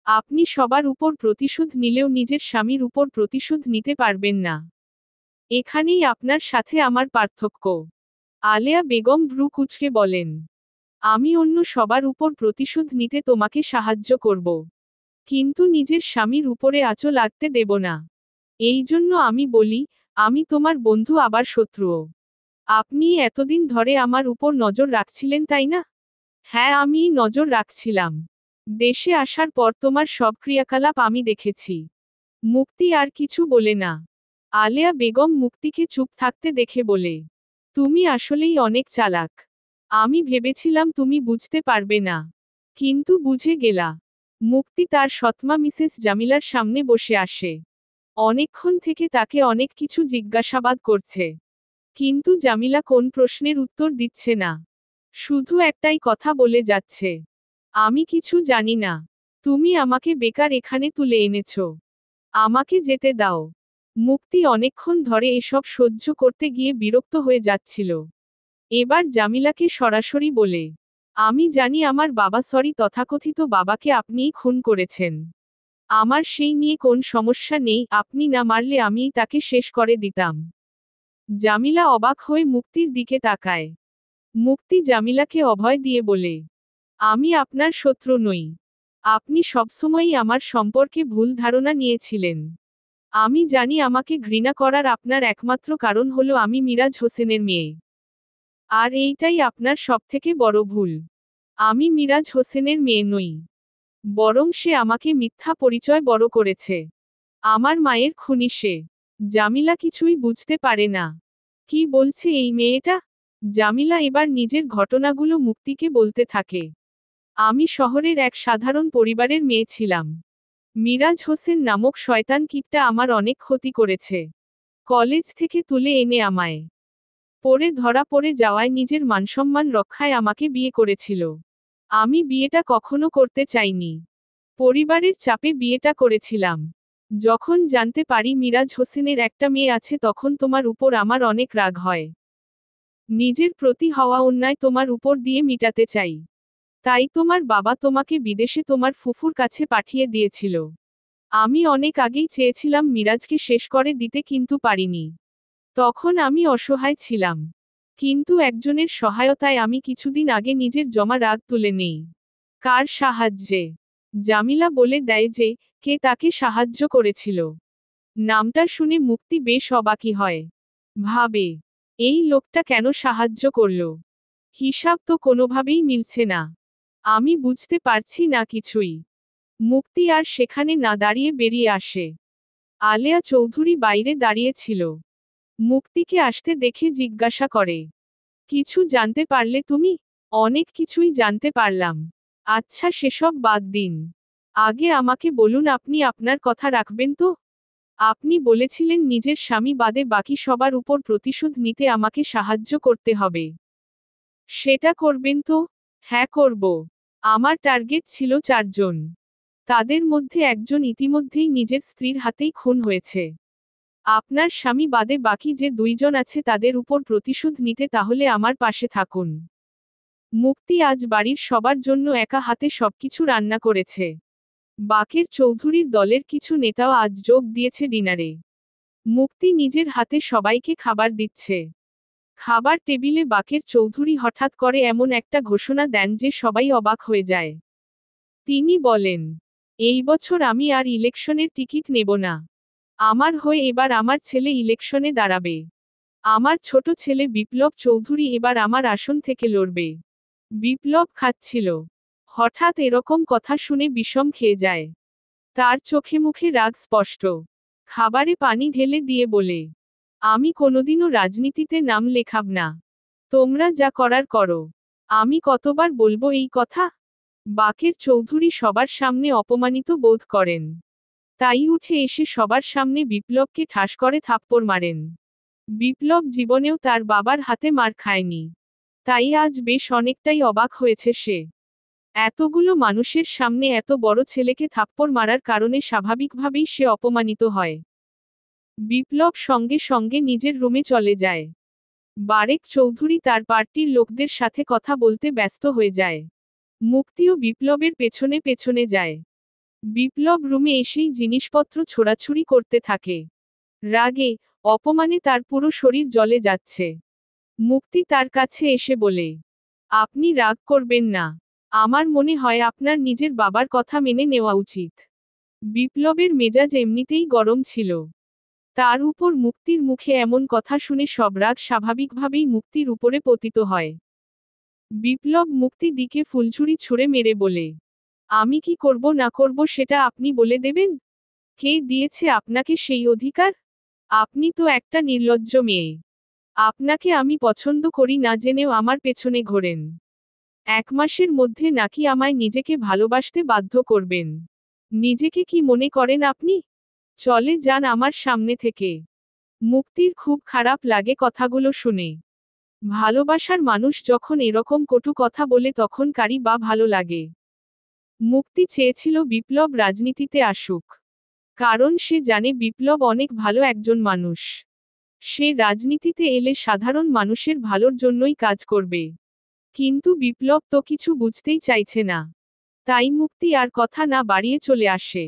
Speaker 1: আপনি সবার উপর প্রতিশোধ নিলেও নিজের স্বামীর উপর প্রতিশোধ নিতে পারবেন না। এখানেই আপনার সাথে আমার পার্থক্য। আলেয়া বেগম ভ্রু কুঁচকে বলেন, আমি অন্য সবার উপর প্রতিশোধ নিতে তোমাকে সাহায্য করব, কিন্তু নিজের স্বামীর উপরে আঁচল লাগতে দেব না। এই জন্য আমি বলি, আমি তোমার বন্ধু আবার শত্রুও। আপনি এতদিন ধরে আমার উপর নজর রাখছিলেন তাই না? হ্যাঁ আমি নজর রাখছিলাম। দেশে আসার পর তোমার সব ক্রিয়াকলাপ আমি দেখেছি। মুক্তি আর কিছু বলে না। আলেয়া বেগম মুক্তিকে চুপ থাকতে দেখে বলে, তুমি আসলেই অনেক চালাক। আমি ভেবেছিলাম তুমি বুঝতে পারবে না, কিন্তু বুঝে গেলা। মুক্তি তার সৎমা মিসেস জামিলার সামনে বসে আসে। অনেকক্ষণ থেকে তাকে অনেক কিছু জিজ্ঞাসাবাদ করছে, কিন্তু জামিলা কোন প্রশ্নের উত্তর দিচ্ছে না। শুধু একটাই কথা বলে যাচ্ছে, আমি কিছু জানি না। তুমি আমাকে বেকার এখানে তুলে এনেছ। আমাকে যেতে দাও। মুক্তি অনেকক্ষণ ধরে এসব সহ্য করতে গিয়ে বিরক্ত হয়ে যাচ্ছিল। এবার জামিলাকে সরাসরি বলে, আমি জানি আমার বাবা সরি তথাকথিত বাবাকে আপনিই খুন করেছেন। আমার সেই নিয়ে কোন সমস্যা নেই, আপনি না মারলে আমিই তাকে শেষ করে দিতাম। জামিলা অবাক হয়ে মুক্তির দিকে তাকায়। মুক্তি জামিলাকে অভয় দিয়ে বলে, আমি আপনার শত্রু নই। আপনি সবসময়ই আমার সম্পর্কে ভুল ধারণা নিয়েছিলেন। আমি জানি আমাকে ঘৃণা করার আপনার একমাত্র কারণ হলো আমি মিরাজ হোসেনের মেয়ে। আর এইটাই আপনার সবথেকে বড় ভুল। আমি মিরাজ হোসেনের মেয়ে নই। বরং সে আমাকে মিথ্যা পরিচয় বড় করেছে। আমার মায়ের খুনি সে। জামিলা কিছুই বুঝতে পারে না। কি বলছে এই মেয়েটা? জামিলা এবার নিজের ঘটনাগুলো মুক্তিকে বলতে থাকে। আমি শহরের এক সাধারণ পরিবারের মেয়ে ছিলাম। মিরাজ হোসেন নামক শয়তান কীটটা আমার অনেক ক্ষতি করেছে। কলেজ থেকে তুলে এনে আমায় পরে ধরা পড়ে যাওয়ায় নিজের মানসম্মান রক্ষায় আমাকে বিয়ে করেছিল। আমি বিয়েটা কখনো করতে চাইনি। পরিবারের চাপে বিয়েটা করেছিলাম। যখন জানতে পারি মিরাজ হোসেনের একটা মেয়ে আছে তখন তোমার উপর আমার অনেক রাগ হয়। নিজের প্রতি হওয়া অন্যায় তোমার উপর দিয়ে মিটাতে চাই। তাই তোমার বাবা তোমাকে বিদেশে তোমার ফুফুর কাছে পাঠিয়ে দিয়েছিল। আমি অনেক আগেই চেয়েছিলাম মিরাজকে শেষ করে দিতে কিন্তু পারিনি। তখন আমি অসহায় ছিলাম। কিন্তু একজনের সহায়তায় আমি কিছুদিন আগে নিজের জমা রাগ তুলে নেই। কার সাহায্যে? জামিলা বলে দেয় যে, কে তাকে সাহায্য করেছিল। নামটা শুনে মুক্তি বেশ অবাকই হয়। ভাবে, এই লোকটা কেন সাহায্য করল? হিসাব তো কোনোভাবেই মিলছে না। আমি বুঝতে পারছি না কিছুই। মুক্তি আর সেখানে না দাঁড়িয়ে বেরিয়ে আসে। আলেয়া চৌধুরী বাইরে দাঁড়িয়ে ছিল। মুক্তিকে আসতে দেখে জিজ্ঞাসা করে, কিছু জানতে পারলে তুমি? অনেক কিছুই জানতে পারলাম। আচ্ছা সেসব বাদ দিন। আগে আমাকে বলুন আপনি আপনার কথা রাখবেন তো? আপনি বলেছিলেন নিজের স্বামী বাদে বাকি সবার উপর প্রতিশোধ নিতে আমাকে সাহায্য করতে হবে। সেটা করবেন তো? হ্যাঁ করব। আমার টার্গেট ছিল 4 জন। তাদের মধ্যে একজন ইতিমধ্যেই নিজের স্ত্রীর হাতেই খুন হয়েছে। আপনার স্বামী বাদে বাকি যে 2 জন আছে তাদের উপর প্রতিশোধ নিতে তাহলে আমার পাশে থাকুন। মুক্তি আজ বাড়ির সবার জন্য একা হাতে সবকিছু রান্না করেছে। বাকের চৌধুরীর দলের কিছু নেতাও আজ যোগ দিয়েছে ডিনারে। মুক্তি নিজের হাতে সবাইকে খাবার দিচ্ছে। খাবার টেবিলে বাকের চৌধুরী হঠাৎ করে এমন একটা ঘোষণা দেন যে সবাই অবাক হয়ে যায়। তিনি বলেন, এই বছর আমি আর ইলেকশনের টিকিট নেব না। আমার হয়ে এবার আমার ছেলে ইলেকশনে দাঁড়াবে। আমার ছোট ছেলে বিপ্লব চৌধুরী এবার আমার আসন থেকে লড়বে। বিপ্লব খাচ্ছিল। হঠাৎ এরকম কথা শুনে বিষম খেয়ে যায়। তার চোখে মুখে রাগ স্পষ্ট। খাবারে পানি ঢেলে দিয়ে বলে, আমি কোনোদিনও রাজনীতিতে নাম লেখাব না। তোমরা যা করার করো। আমি কতবার বলবো এই কথা? বাকের চৌধুরী সবার সামনে অপমানিত বোধ করেন। তাই উঠে এসে সবার সামনে বিপ্লবকে ঠাস করে থাপ্পড় মারেন। বিপ্লব জীবনেও তার বাবার হাতে মার খায়নি। তাই আজ বেশ অনেকটাই অবাক হয়েছে সে। এতগুলো মানুষের সামনে এত বড় ছেলেকে থাপ্পড় মারার কারণে স্বাভাবিকভাবেই সে অপমানিত হয়। বিপ্লব সঙ্গে সঙ্গে নিজের রুমে চলে যায়। বারেক চৌধুরী তার পার্টির লোকদের সাথে কথা বলতে ব্যস্ত হয়ে যায়। মুক্তিও বিপ্লবের পেছনে পেছনে যায়। বিপ্লব রুমে এসেই জিনিসপত্র ছোড়াছুড়ি করতে থাকে। রাগে, অপমানে তার পুরো শরীর জ্বলে যাচ্ছে। মুক্তি তার কাছে এসে বলে, আপনি রাগ করবেন না। আমার মনে হয় আপনার নিজের বাবার কথা মেনে নেওয়া উচিত। বিপ্লবের মেজাজ এমনিতেই গরম ছিল। তার উপর মুক্তির মুখে এমন কথা শুনে সব রাগ স্বাভাবিকভাবেই মুক্তির উপরে পতিত হয়। বিপ্লব মুক্তি দিকে ফুলঝুরি ছুঁড়ে মেরে বলে, আমি কি করব না করব সেটা আপনি বলে দেবেন? কে দিয়েছে আপনাকে সেই অধিকার? আপনি তো একটা নির্লজ্জ মেয়ে। আপনাকে আমি পছন্দ করি না জেনেও আমার পেছনে ঘোরেন। 1 মাসের মধ্যে নাকি আমায় নিজেকে ভালোবাসতে বাধ্য করবেন। নিজেকে কি মনে করেন আপনি? চলে যান আমার সামনে থেকে। মুক্তির খুব খারাপ লাগে কথাগুলো শুনে। ভালোবাসার মানুষ যখন এরকম কটু কথা বলে তখন কারই বা ভালো লাগে। মুক্তি চেয়েছিল বিপ্লব রাজনীতিতে আসুক। কারণ সে জানে বিপ্লব অনেক ভালো একজন মানুষ। সে রাজনীতিতে এলে সাধারণ মানুষের ভালোর জন্যই কাজ করবে। কিন্তু বিপ্লব তো কিছু বুঝতেই চাইছে না। তাই মুক্তি আর কথা না বাড়িয়ে চলে আসে।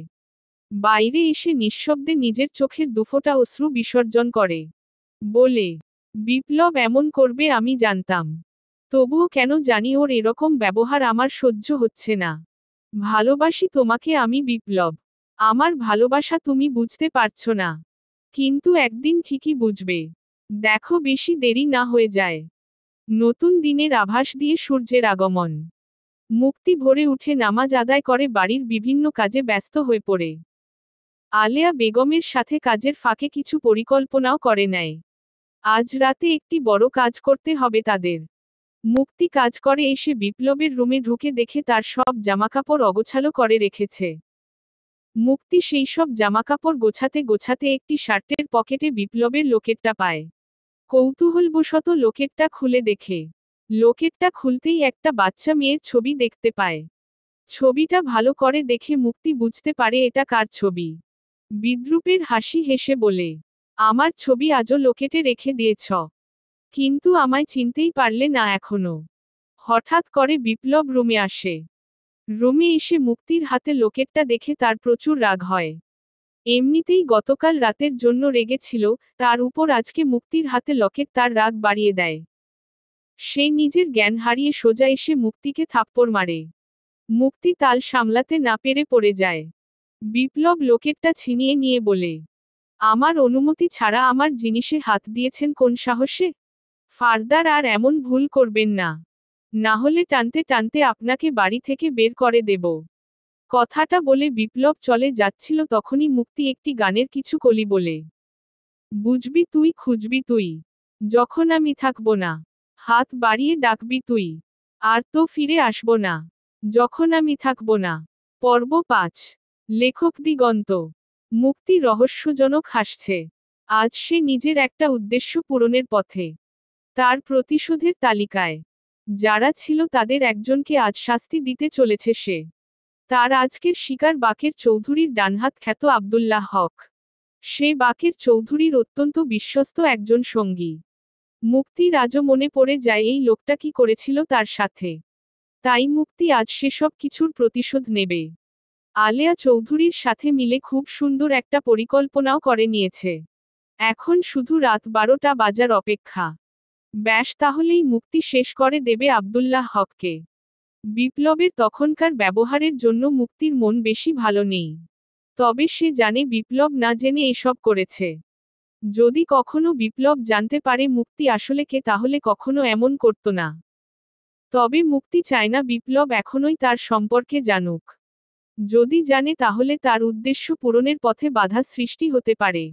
Speaker 1: বাইরে এসে নিঃশব্দে নিজের চোখের দুফোঁটা অশ্রু বিসর্জন করে। বলে, বিপ্লব এমন করবে আমি জানতাম। তবুও কেন জানি ওর এরকম ব্যবহার আমার সহ্য হচ্ছে না। ভালোবাসি তোমাকে আমি বিপ্লব। আমার ভালোবাসা তুমি বুঝতে পারছো না। কিন্তু একদিন ঠিকই বুঝবে। দেখো বেশি দেরি না হয়ে যায়। নতুন দিনের আভাস দিয়ে সূর্যের আগমন। মুক্তি ভোরে উঠে নামাজ আদায় করে বাড়ির বিভিন্ন কাজে ব্যস্ত হয়ে পড়ে। আলেয়া বেগমের সাথে কাজের ফাঁকে কিছু পরিকল্পনাও করে নেয়। আজ রাতে একটি বড় কাজ করতে হবে তাদের। মুক্তি কাজ করে এসে বিপ্লবের রুমে ঢুকে দেখে তার সব জামাকাপড় অগোছালো করে রেখেছে। মুক্তি সেই সব জামাকাপড় গোছাতে গোছাতে একটি শার্টের পকেটে বিপ্লবের লকেটটা পায়। কৌতূহলবশত লকেটটা খুলে দেখে। লকেটটা খুলতেই একটা বাচ্চা মেয়ের ছবি দেখতে পায়। ছবিটা ভালো করে দেখে মুক্তি বুঝতে পারে এটা কার ছবি। বিদ্রূপের হাসি হেসে বলে, আমার ছবি আজও লকেটে রেখে দিয়েছ। কিন্তু আমায় চিনতেই পারলে না এখনো। হঠাৎ করে বিপ্লব রুমে আসে। রুমে এসে মুক্তির হাতে লকেটটা দেখে তার প্রচুর রাগ হয়। এমনিতেই গতকাল রাতের জন্য রেগেছিল, তার উপর আজকে মুক্তির হাতে লকেট তার রাগ বাড়িয়ে দেয়। সে নিজের জ্ঞান হারিয়ে সোজা এসে মুক্তিকে থাপ্পড় মারে। মুক্তি তাল সামলাতে না পেরে পড়ে যায়। বিপ্লব লকেটটা ছিনিয়ে নিয়ে বলে, আমার অনুমতি ছাড়া আমার জিনিসে হাত দিয়েছেন কোন সাহসে? ফার্দার আর এমন ভুল করবেন না। না হলে টানতে টানতে আপনাকে বাড়ি থেকে বের করে দেব। কথাটা বলে বিপ্লব চলে যাচ্ছিল তখনই মুক্তি একটি গানের কিছু কলি বলে, বুঝবি তুই খুঁজবি তুই, যখন আমি থাকব না, হাত বাড়িয়ে ডাকবি তুই, আর তো ফিরে আসব না, যখন আমি থাকব না। পর্ব 5। লেখক দিগন্ত। মুক্তি রহস্যজনক হাসছে। আজ সে নিজের একটা উদ্দেশ্য পূরণের পথে। তার প্রতিশোধের তালিকায় যারা ছিল তাদের একজনকে আজ শাস্তি দিতে চলেছে সে। তার আজকের শিকার বাকের চৌধুরীর ডানহাত খ্যাত আব্দুল্লাহ হক। সে বাকের চৌধুরীর অত্যন্ত বিশ্বস্ত একজন সঙ্গী। মুক্তির আজও মনে পড়ে যায় এই লোকটা কি করেছিল তার সাথে। তাই মুক্তি আজ সেসব কিছুর প্রতিশোধ নেবে। আলেয়া চৌধুরীর সাথে মিলে খুব সুন্দর একটা পরিকল্পনাও করে নিয়েছে। এখন শুধু রাত 12টা বাজার অপেক্ষা। ব্যাস তাহলেই মুক্তি শেষ করে দেবে আব্দুল্লাহ হককে। বিপ্লবের তখনকার ব্যবহারের জন্য মুক্তির মন বেশি ভালো নেই। তবে সে জানে বিপ্লব না জেনে এসব করেছে। যদি কখনো বিপ্লব জানতে পারে মুক্তি আসলে কে তাহলে কখনো এমন করত না। তবে মুক্তি চায় না বিপ্লব এখনোই তার সম্পর্কে জানুক। যদি জানে তাহলে তার উদ্দেশ্য পূরণের পথে বাধা সৃষ্টি হতে পারে।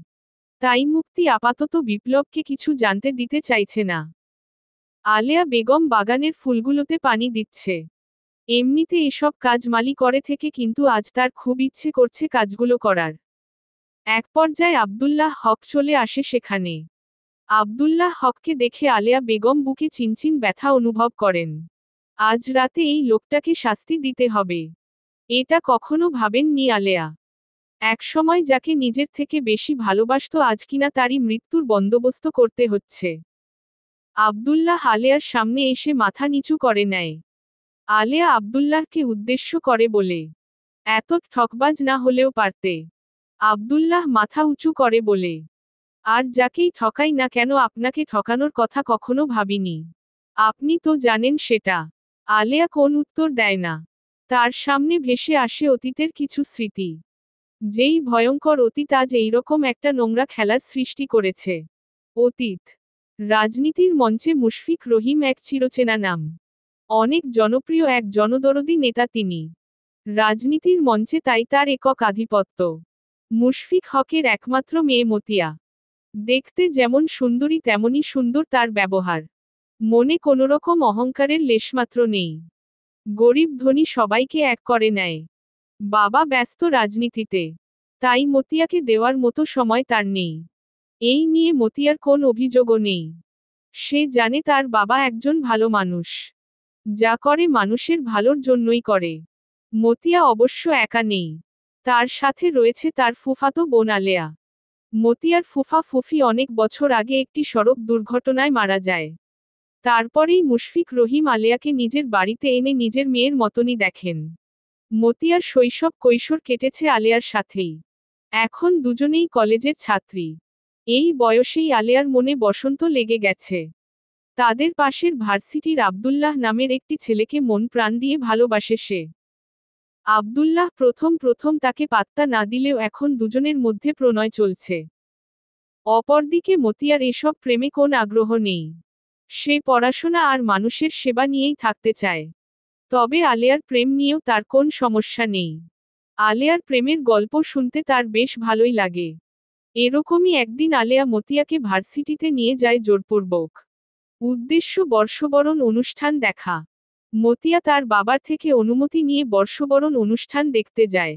Speaker 1: তাই মুক্তি আপাতত বিপ্লবকে কিছু জানতে দিতে চাইছে না। আলেয়া বেগম বাগানের ফুলগুলোতে পানি দিচ্ছে। এমনিতে এসব কাজ মালি করে থেকে কিন্তু আজ তার খুব ইচ্ছে করছে কাজগুলো করার। এক পর্যায়ে আব্দুল্লাহ হক চলে আসে সেখানে। আব্দুল্লাহ হককে দেখে আলেয়া বেগম বুকে চিনচিন ব্যথা অনুভব করেন। আজ রাতে এই লোকটাকে শাস্তি দিতে হবে। এটা কখনো ভাবেননি আলেয়া। একসময় যাকে নিজের থেকে বেশি ভালোবাসত আজ কিনা তারই মৃত্যুর বন্দোবস্ত করতে হচ্ছে। আব্দুল্লাহ আলেয়ার সামনে এসে মাথা নিচু করে নেয়। আলেয়া আব্দুল্লাহকে উদ্দেশ্য করে বলে, এত ঠকবাজ না হলেও পারতে। আব্দুল্লাহ মাথা উঁচু করে বলে, আর যাকেই ঠকাই না কেন আপনাকে ঠকানোর কথা কখনো ভাবিনি। আপনি তো জানেন সেটা। আলেয়া কোন উত্তর দেয় না। তার সামনে ভেসে আসে অতীতের কিছু স্মৃতি। যেই ভয়ঙ্কর অতীত আজ এইরকম একটা নোংরা খেলার সৃষ্টি করেছে। অতীত। রাজনীতির মঞ্চে মুশফিক রহিম এক চিরচেনা নাম। অনেক জনপ্রিয় এক জনদরদী নেতা তিনি। রাজনীতির মঞ্চে তাই তার একক আধিপত্য। মুশফিক হকের একমাত্র মেয়ে মতিয়া। দেখতে যেমন সুন্দরী তেমনই সুন্দর তার ব্যবহার। মনে কোনোরকম অহংকারের লেশমাত্র নেই। গরিব ধনী সবাইকে এক করে নেয়। বাবা ব্যস্ত রাজনীতিতে। তাই মতিয়াকে দেওয়ার মতো সময় তার নেই। এই নিয়ে মতিয়ার কোন অভিযোগও নেই। সে জানে তার বাবা একজন ভালো মানুষ। যা করে মানুষের ভালোর জন্যই করে। মতিয়া অবশ্য একা নেই। তার সাথে রয়েছে তার ফুফাতো বোন আলেয়া। মতিয়ার ফুফা ফুফি অনেক বছর আগে একটি সড়ক দুর্ঘটনায় মারা যায়। তারপরেই মুশফিক রহিম আলেয়াকে নিজের বাড়িতে এনে নিজের মেয়ের মতনই দেখেন। মতিয়ার শৈশব কৈশোর কেটেছে আলেয়ার সাথেই। এখন দুজনেই কলেজের ছাত্রী। এই বয়সেই আলেয়ার মনে বসন্ত লেগে গেছে। তাদের পাশের ভার্সিটির আব্দুল্লাহ নামের একটি ছেলেকে মন প্রাণ দিয়ে ভালোবাসে সে। আব্দুল্লাহ প্রথম প্রথম তাকে পাত্তা না দিলেও এখন দুজনের মধ্যে প্রণয় চলছে। অপরদিকে মতিয়ার এসব প্রেমে কোন আগ্রহ নেই। সে পড়াশোনা আর মানুষের সেবা নিয়েই থাকতে চায়। তবে আলেয়ার প্রেম নিয়েও তার কোন সমস্যা নেই। আলেয়ার প্রেমের গল্প শুনতে তার বেশ ভালোই লাগে। এরকমই একদিন আলেয়া মতিয়াকে ভার্সিটিতে নিয়ে যায় জোরপূর্বক। উদ্দেশ্য বর্ষবরণ অনুষ্ঠান দেখা। মতিয়া তার বাবার থেকে অনুমতি নিয়ে বর্ষবরণ অনুষ্ঠান দেখতে যায়।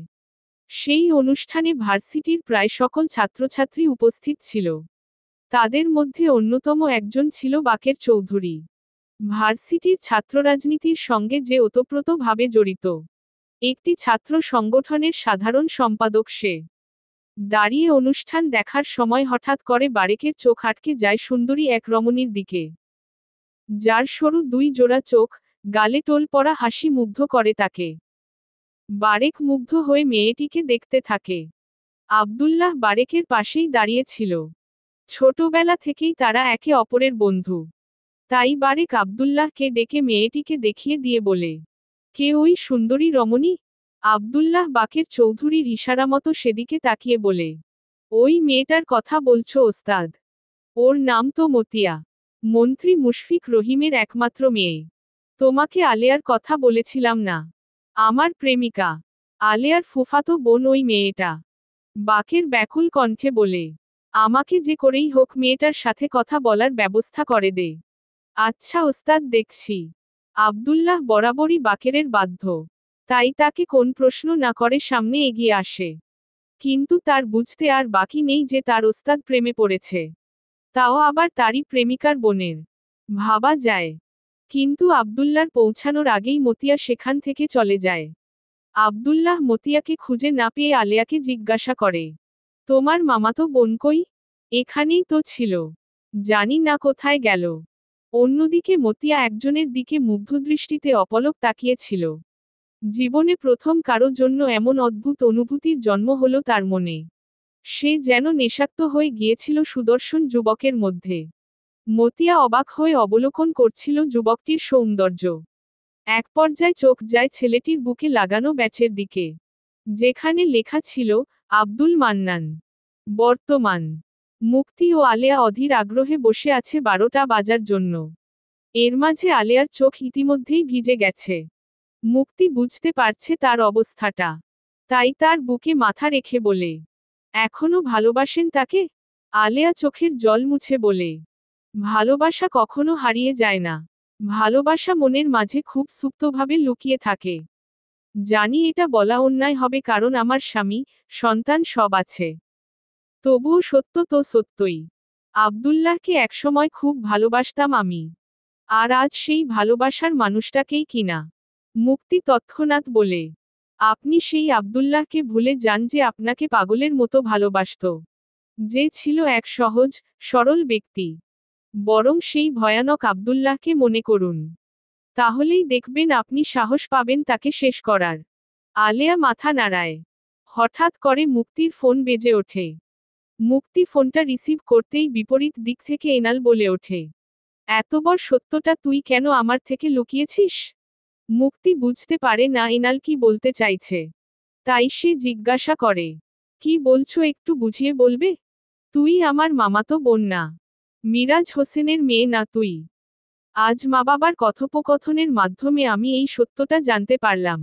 Speaker 1: সেই অনুষ্ঠানে ভার্সিটির প্রায় সকল ছাত্রছাত্রী উপস্থিত ছিল। তাদের মধ্যে অন্যতম একজন ছিল বাকের চৌধুরী। ভার্সিটির ছাত্ররাজনীতির সঙ্গে যে ওতপ্রোতভাবে জড়িত। একটি ছাত্র সংগঠনের সাধারণ সম্পাদক সে। দাঁড়িয়ে অনুষ্ঠান দেখার সময় হঠাৎ করে বারেকের চোখ আটকে যায় সুন্দরী এক রমণীর দিকে। যার সরু দুই জোড়া চোখ, গালে টোল পড়া হাসি মুগ্ধ করে তাকে। বারেক মুগ্ধ হয়ে মেয়েটিকে দেখতে থাকে। আব্দুল্লাহ বারেকের পাশেই দাঁড়িয়ে ছিল। ছোটবেলা থেকেই তারা একে অপরের বন্ধু। তাই বারেক আব্দুল্লাহকে ডেকে মেয়েটিকে দেখিয়ে দিয়ে বলে, কে ওই সুন্দরী রমণী? আব্দুল্লাহ বাকের চৌধুরীর ইশারামতো সেদিকে তাকিয়ে বলে, ওই মেয়েটার কথা বলছো ওস্তাদ? ওর নাম তো মতিয়া। মন্ত্রী মুশফিক রহিমের একমাত্র মেয়ে। তোমাকে আলেয়ার কথা বলেছিলাম না? আমার প্রেমিকা। আলেয়ার ফুফাতো বোন ওই মেয়েটা। বাকের ব্যাকুল কণ্ঠে বলে, আমাকে যে করেই হোক মেয়েটার সাথে কথা বলার ব্যবস্থা করে দে। আচ্ছা ওস্তাদ, দেখছি। আব্দুল্লাহ বরাবরই বাকেরের বাধ্য। তাই তাকে কোন প্রশ্ন না করে সামনে এগিয়ে আসে। কিন্তু তার বুঝতে আর বাকি নেই যে তার ওস্তাদ প্রেমে পড়েছে। তাও আবার তারই প্রেমিকার বোনের। ভাবা যায়। কিন্তু আব্দুল্লাহর পৌঁছানোর আগেই মতিয়া সেখান থেকে চলে যায়। আব্দুল্লাহ মতিয়াকে খুঁজে না পেয়ে আলেয়াকে জিজ্ঞাসা করে, তোমার মামাতো বোন কই? এখানেই তো ছিল। জানি না কোথায় গেল। অন্যদিকে মতিয়া একজনের দিকে মুগ্ধদৃষ্টিতে অপলক তাকিয়েছিল। জীবনে প্রথম কারো জন্য এমন অদ্ভুত অনুভূতির জন্ম হলো তার মনে। সে যেন নেশাক্ত হয়ে গিয়েছিল সুদর্শন যুবকের মধ্যে। মতিয়া অবাক হয়ে অবলোকন করছিল যুবকটির সৌন্দর্য। এক পর্যায়ে চোখ যায় ছেলেটির বুকে লাগানো ব্যাচের দিকে, যেখানে লেখা ছিল, আব্দুল মান্নান বর্তমান। মুক্তি ও আলেয়া অধীর আগ্রহে বসে আছে 12টা বাজার জন্য। এর মাঝে আলেয়ার চোখ ইতিমধ্যেই ভিজে গেছে। মুক্তি বুঝতে পারছে তার অবস্থাটা। তাই তার বুকে মাথা রেখে বলে, এখনো ভালোবাসেন তাকে? আলেয়া চোখের জল মুছে বলে, ভালোবাসা কখনো হারিয়ে যায় না। ভালোবাসা মনের মাঝে খুব সুপ্তভাবে লুকিয়ে থাকে। জানি এটা বলা অন্যায় হবে কারণ আমার স্বামী, সন্তান সব আছে। তবুও সত্য তো সত্যই। আব্দুল্লাহকে একসময় খুব ভালোবাসতাম আমি। আর আজ সেই ভালোবাসার মানুষটাকেই কিনা। মুক্তি তৎক্ষণাৎ বলে, আপনি সেই আব্দুল্লাহকে ভুলে যান যে আপনাকে পাগলের মতো ভালোবাসত। যে ছিল এক সহজ, সরল ব্যক্তি। বরং সেই ভয়ানক আব্দুল্লাহকে মনে করুন। তাহলেই দেখবেন আপনি সাহস পাবেন তাকে শেষ করার। আলেয়া মাথা নাড়ায়। হঠাৎ করে মুক্তির ফোন বেজে ওঠে। মুক্তি ফোনটা রিসিভ করতেই বিপরীত দিক থেকে এনাল বলে ওঠে, এত বড় সত্যটা তুই কেন আমার থেকে লুকিয়েছিস? মুক্তি বুঝতে পারে না এনাল কি বলতে চাইছে। তাই সে জিজ্ঞাসা করে, কি বলছো একটু বুঝিয়ে বলবে? তুই আমার মামাতো বোন না? মিরাজ হোসেনের মেয়ে না তুই? আজ মা বাবার কথোপকথনের মাধ্যমে আমি এই সত্যটা জানতে পারলাম।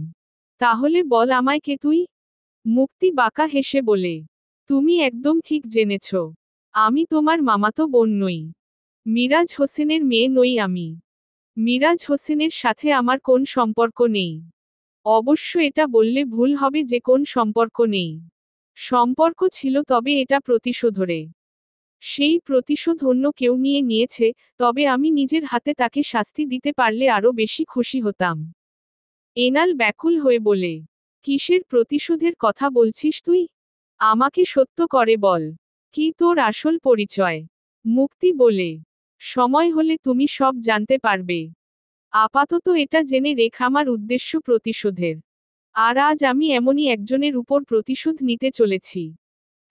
Speaker 1: তাহলে বল আমায় কে তুই? মুক্তি বাঁকা হেসে বলে, তুমি একদম ঠিক জেনেছ। আমি তোমার মামাতো বোন নই। মিরাজ হোসেনের মেয়ে নই আমি। মিরাজ হোসেনের সাথে আমার কোন সম্পর্ক নেই। অবশ্য এটা বললে ভুল হবে যে কোন সম্পর্ক নেই। সম্পর্ক ছিল, তবে এটা প্রতিশোধরে। সেই প্রতিশোধ অন্য কেউ নিয়ে নিয়েছে, তবে আমি নিজের হাতে তাকে শাস্তি দিতে পারলে আরো বেশি খুশি হতাম। এনাল ব্যাকুল হয়ে বলে, কিসের প্রতিশোধের কথা বলছিস তুই? আমাকে সত্য করে বল, কি তোর আসল পরিচয়? মুক্তি বলে, সময় হলে তুমি সব জানতে পারবে। আপাতত এটা জেনে রেখ আমার উদ্দেশ্য প্রতিশোধের। আর আজ আমি এমনই একজনের উপর প্রতিশোধ নিতে চলেছি।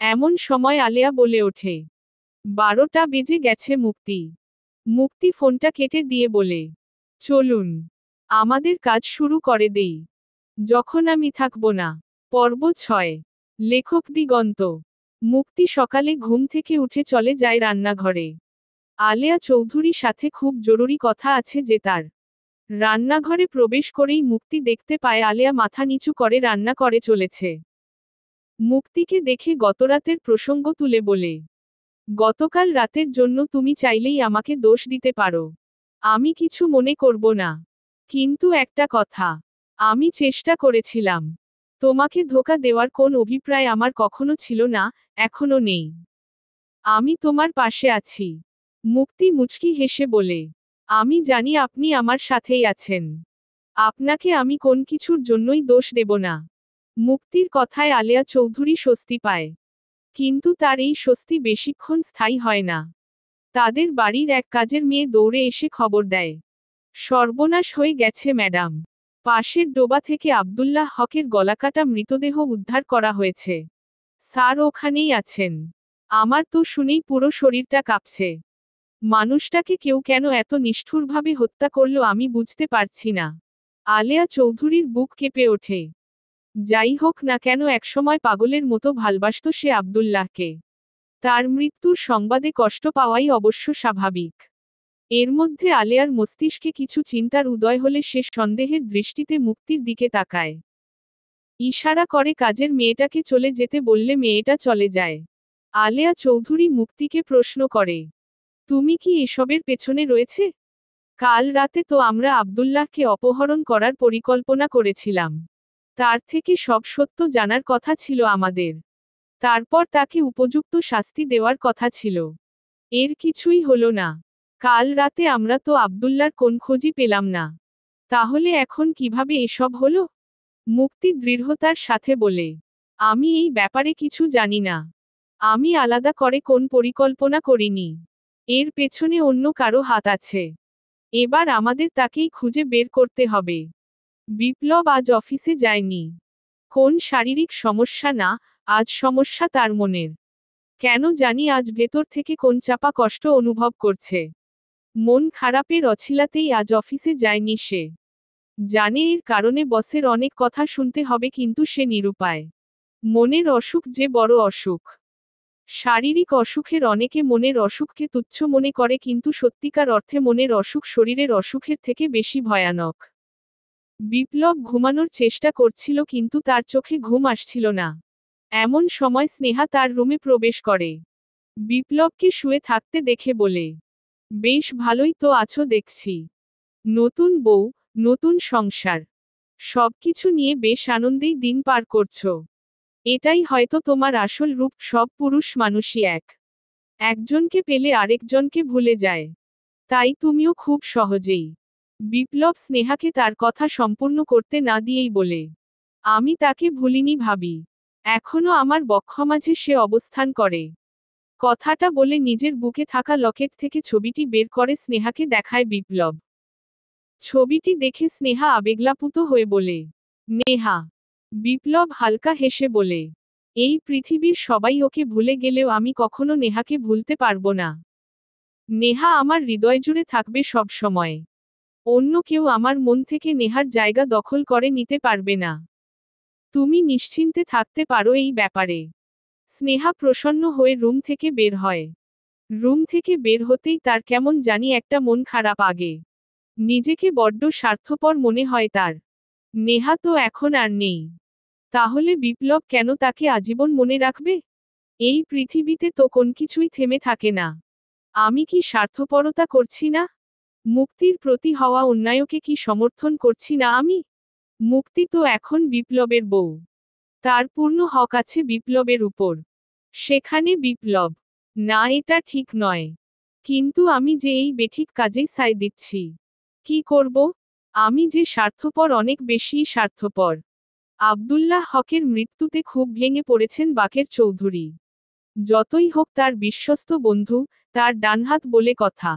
Speaker 1: এমন সময় আলেয়া বলে ওঠে। 12টা বেজে গেছে মুক্তি। মুক্তি ফোনটা কেটে দিয়ে বলে, চলুন আমাদের কাজ শুরু করে দেই। যখন আমি থাকব না। পর্ব 6। লেখক দিগন্ত। মুক্তি সকালে ঘুম থেকে উঠে চলে যায় রান্নাঘরে। আলেয়া চৌধুরী সাথে খুব জরুরি কথা আছে যে তার। রান্নাঘরে প্রবেশ করেই মুক্তি দেখতে পায় আলেয়া মাথা নিচু করে রান্না করে চলেছে। মুক্তিকে দেখে গতরাতের প্রসঙ্গ তুলে বলে, গতকাল রাতের জন্য তুমি চাইলেই আমাকে দোষ দিতে পারো। আমি কিছু মনে করব না। কিন্তু একটা কথা, আমি চেষ্টা করেছিলাম। তোমাকে ধোঁকা দেওয়ার কোন অভিপ্রায় আমার কখনো ছিল না, এখনো নেই। আমি তোমার পাশে আছি। মুক্তি মুচকি হেসে বলে, আমি জানি আপনি আমার সাথেই আছেন। আপনাকে আমি কোন কিছুর জন্যই দোষ দেব না। মুক্তির কথায় আলেয়া চৌধুরী স্বস্তি পায়। কিন্তু তার এই স্বস্তি বেশিক্ষণ স্থায়ী হয় না। তাদের বাড়ির এক কাজের মেয়ে দৌড়ে এসে খবর দেয়, সর্বনাশ হয়ে গেছে ম্যাডাম। পাশের ডোবা থেকে আব্দুল্লাহ হকের গলাকাটা মৃতদেহ উদ্ধার করা হয়েছে। স্যার ওখানেই আছেন। আমার তো শুনেই পুরো শরীরটা কাঁপছে। মানুষটাকে কেউ কেন এত নিষ্ঠুরভাবে হত্যা করলো আমি বুঝতে পারছি না। আলেয়া চৌধুরীর বুক কেঁপে ওঠে। যাই হোক না কেন একসময় পাগলের মতো ভালবাসত সে আব্দুল্লাহকে। তার মৃত্যুর সংবাদে কষ্ট পাওয়াই অবশ্য স্বাভাবিক। এর মধ্যে আলেয়ার মস্তিষ্কে কিছু চিন্তার উদয় হলে সে সন্দেহের দৃষ্টিতে মুক্তির দিকে তাকায়। ইশারা করে কাজের মেয়েটাকে চলে যেতে বললে মেয়েটা চলে যায়। আলেয়া চৌধুরী মুক্তিকে প্রশ্ন করে, তুমি কি এসবের পেছনে রয়েছে? কাল রাতে তো আমরা আব্দুল্লাহকে অপহরণ করার পরিকল্পনা করেছিলাম। তার থেকে সব সত্য জানার কথা ছিল আমাদের। তারপর তাকে উপযুক্ত শাস্তি দেওয়ার কথা ছিল। এর কিছুই হলো না। কাল রাতে আমরা তো আব্দুল্লাহর কোন খোঁজই পেলাম না। তাহলে এখন কিভাবে এসব হলো? মুক্তি দৃঢ়তার সাথে বলে, আমি এই ব্যাপারে কিছু জানি না। আমি আলাদা করে কোন পরিকল্পনা করিনি। এর পেছনে অন্য কারো হাত আছে। এবার আমাদের তাকেই খুঁজে বের করতে হবে। বিপ্লব আজ অফিসে যায়নি। কোন শারীরিক সমস্যা না, আজ সমস্যা তার মনের। কেন জানি আজ ভেতর থেকে কোন চাপা কষ্ট অনুভব করছে। মন খারাপের অছিলাতেই আজ অফিসে যায়নি সে। জানে এর কারণে বসের অনেক কথা শুনতে হবে কিন্তু সে নিরুপায়। মনের অসুখ যে বড় অসুখ। শারীরিক অসুখের অনেকে মনের অসুখকে তুচ্ছ মনে করে কিন্তু সত্যিকার অর্থে মনের অসুখ শরীরের অসুখের থেকে বেশি ভয়ানক। বিপ্লব ঘুমানোর চেষ্টা করছিল কিন্তু তার চোখে ঘুম আসছিল না। এমন সময় স্নেহা তার রুমে প্রবেশ করে। বিপ্লবকে শুয়ে থাকতে দেখে বলে, বেশ ভালোই তো আছো দেখছি। নতুন বউ, নতুন সংসার, সবকিছু নিয়ে বেশ আনন্দেই দিন পার করছো। এটাই হয়তো তোমার আসল রূপ। সব পুরুষ মানুষই একজনকে পেলে আরেকজনকে ভুলে যায়। তাই তুমিও খুব সহজেই। বিপ্লব স্নেহাকে তার কথা সম্পূর্ণ করতে না দিয়েই বলে, আমি তাকে ভুলিনি ভাবি। এখনো আমার বক্ষমাঝে সে অবস্থান করে। কথাটা বলে নিজের বুকে থাকা লকেট থেকে ছবিটি বের করে স্নেহাকে দেখায় বিপ্লব। ছবিটি দেখে স্নেহা আবেগলাপুত হয়ে বলে, নেহা। বিপ্লব হালকা হেসে বলে, এই পৃথিবীর সবাই ওকে ভুলে গেলেও আমি কখনো নেহাকে ভুলতে পারবো না। নেহা আমার হৃদয় জুড়ে থাকবে সব সময়। অন্য কেউ আমার মন থেকে নেহার জায়গা দখল করে নিতে পারবে না। তুমি নিশ্চিন্তে থাকতে পারো এই ব্যাপারে। স্নেহা প্রসন্ন হয়ে রুম থেকে বের হয়। রুম থেকে বের হতেই তার কেমন জানি একটা মন খারাপ আগে। নিজেকে বড্ড স্বার্থপর মনে হয় তার। নেহা তো এখন আর নেই। তাহলে বিপ্লব কেন তাকে আজীবন মনে রাখবে? এই পৃথিবীতে তো কোন কিছুই থেমে থাকে না। আমি কি স্বার্থপরতা করছি না? মুক্তির প্রতি হওয়া অন্যায়কে কি সমর্থন করছি না আমি? মুক্তি তো এখন বিপ্লবের বউ। তার পূর্ণ হক আছে বিপ্লবের উপর। সেখানে বিপ্লব, না এটা ঠিক নয়। কিন্তু আমি যে এই বেঠিক কাজেই সায় দিচ্ছি। কি করব? আমি যে স্বার্থপর, অনেক বেশি স্বার্থপর। আব্দুল্লাহ হকের মৃত্যুতে খুব ভেঙে পড়েছেন বাকের চৌধুরী। যতই হোক তার বিশ্বস্ত বন্ধু, তার ডানহাত বলে কথা।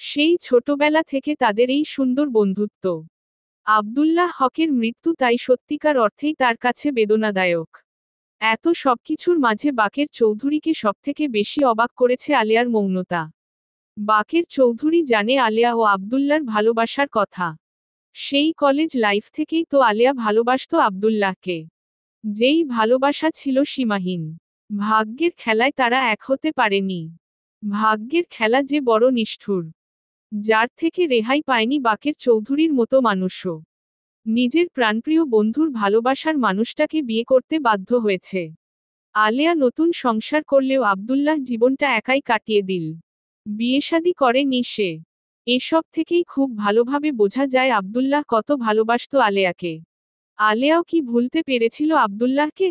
Speaker 1: সেই ছোটবেলা থেকে তাদের এই সুন্দর বন্ধুত্ব। আব্দুল্লাহ হকের মৃত্যু তাই সত্যিকার অর্থেই তার কাছে বেদনাদায়ক। এত সবকিছুর মাঝে বাকের চৌধুরীকে সবথেকে বেশি অবাক করেছে আলিয়ার মৌনতা। বাকের চৌধুরী জানে আলিয়া ও আব্দুল্লাহর ভালোবাসার কথা। সেই কলেজ লাইফ থেকেই তো আলিয়া ভালোবাসতো আব্দুল্লাহকে। যেই ভালোবাসা ছিল সীমাহীন। ভাগ্যের খেলায় তারা এক হতে পারেনি। ভাগ্যের খেলা যে বড় নিষ্ঠুর। যার থেকে রেহাই পায়নি বাকের চৌধুরীর মতো মানুষও। নিজের প্রাণপ্রিয় বন্ধুর ভালোবাসার মানুষটাকে বিয়ে করতে বাধ্য হয়েছে। আলেয়া নতুন সংসার করলেও আব্দুল্লাহ জীবনটা একাই কাটিয়ে দিল। বিয়েশাদী করেনি সে। এসব থেকেই খুব ভালোভাবে বোঝা যায় আব্দুল্লাহ কত ভালোবাসতো আলেয়াকে। আলেয়াও কি ভুলতে পেরেছিল আব্দুল্লাহকে?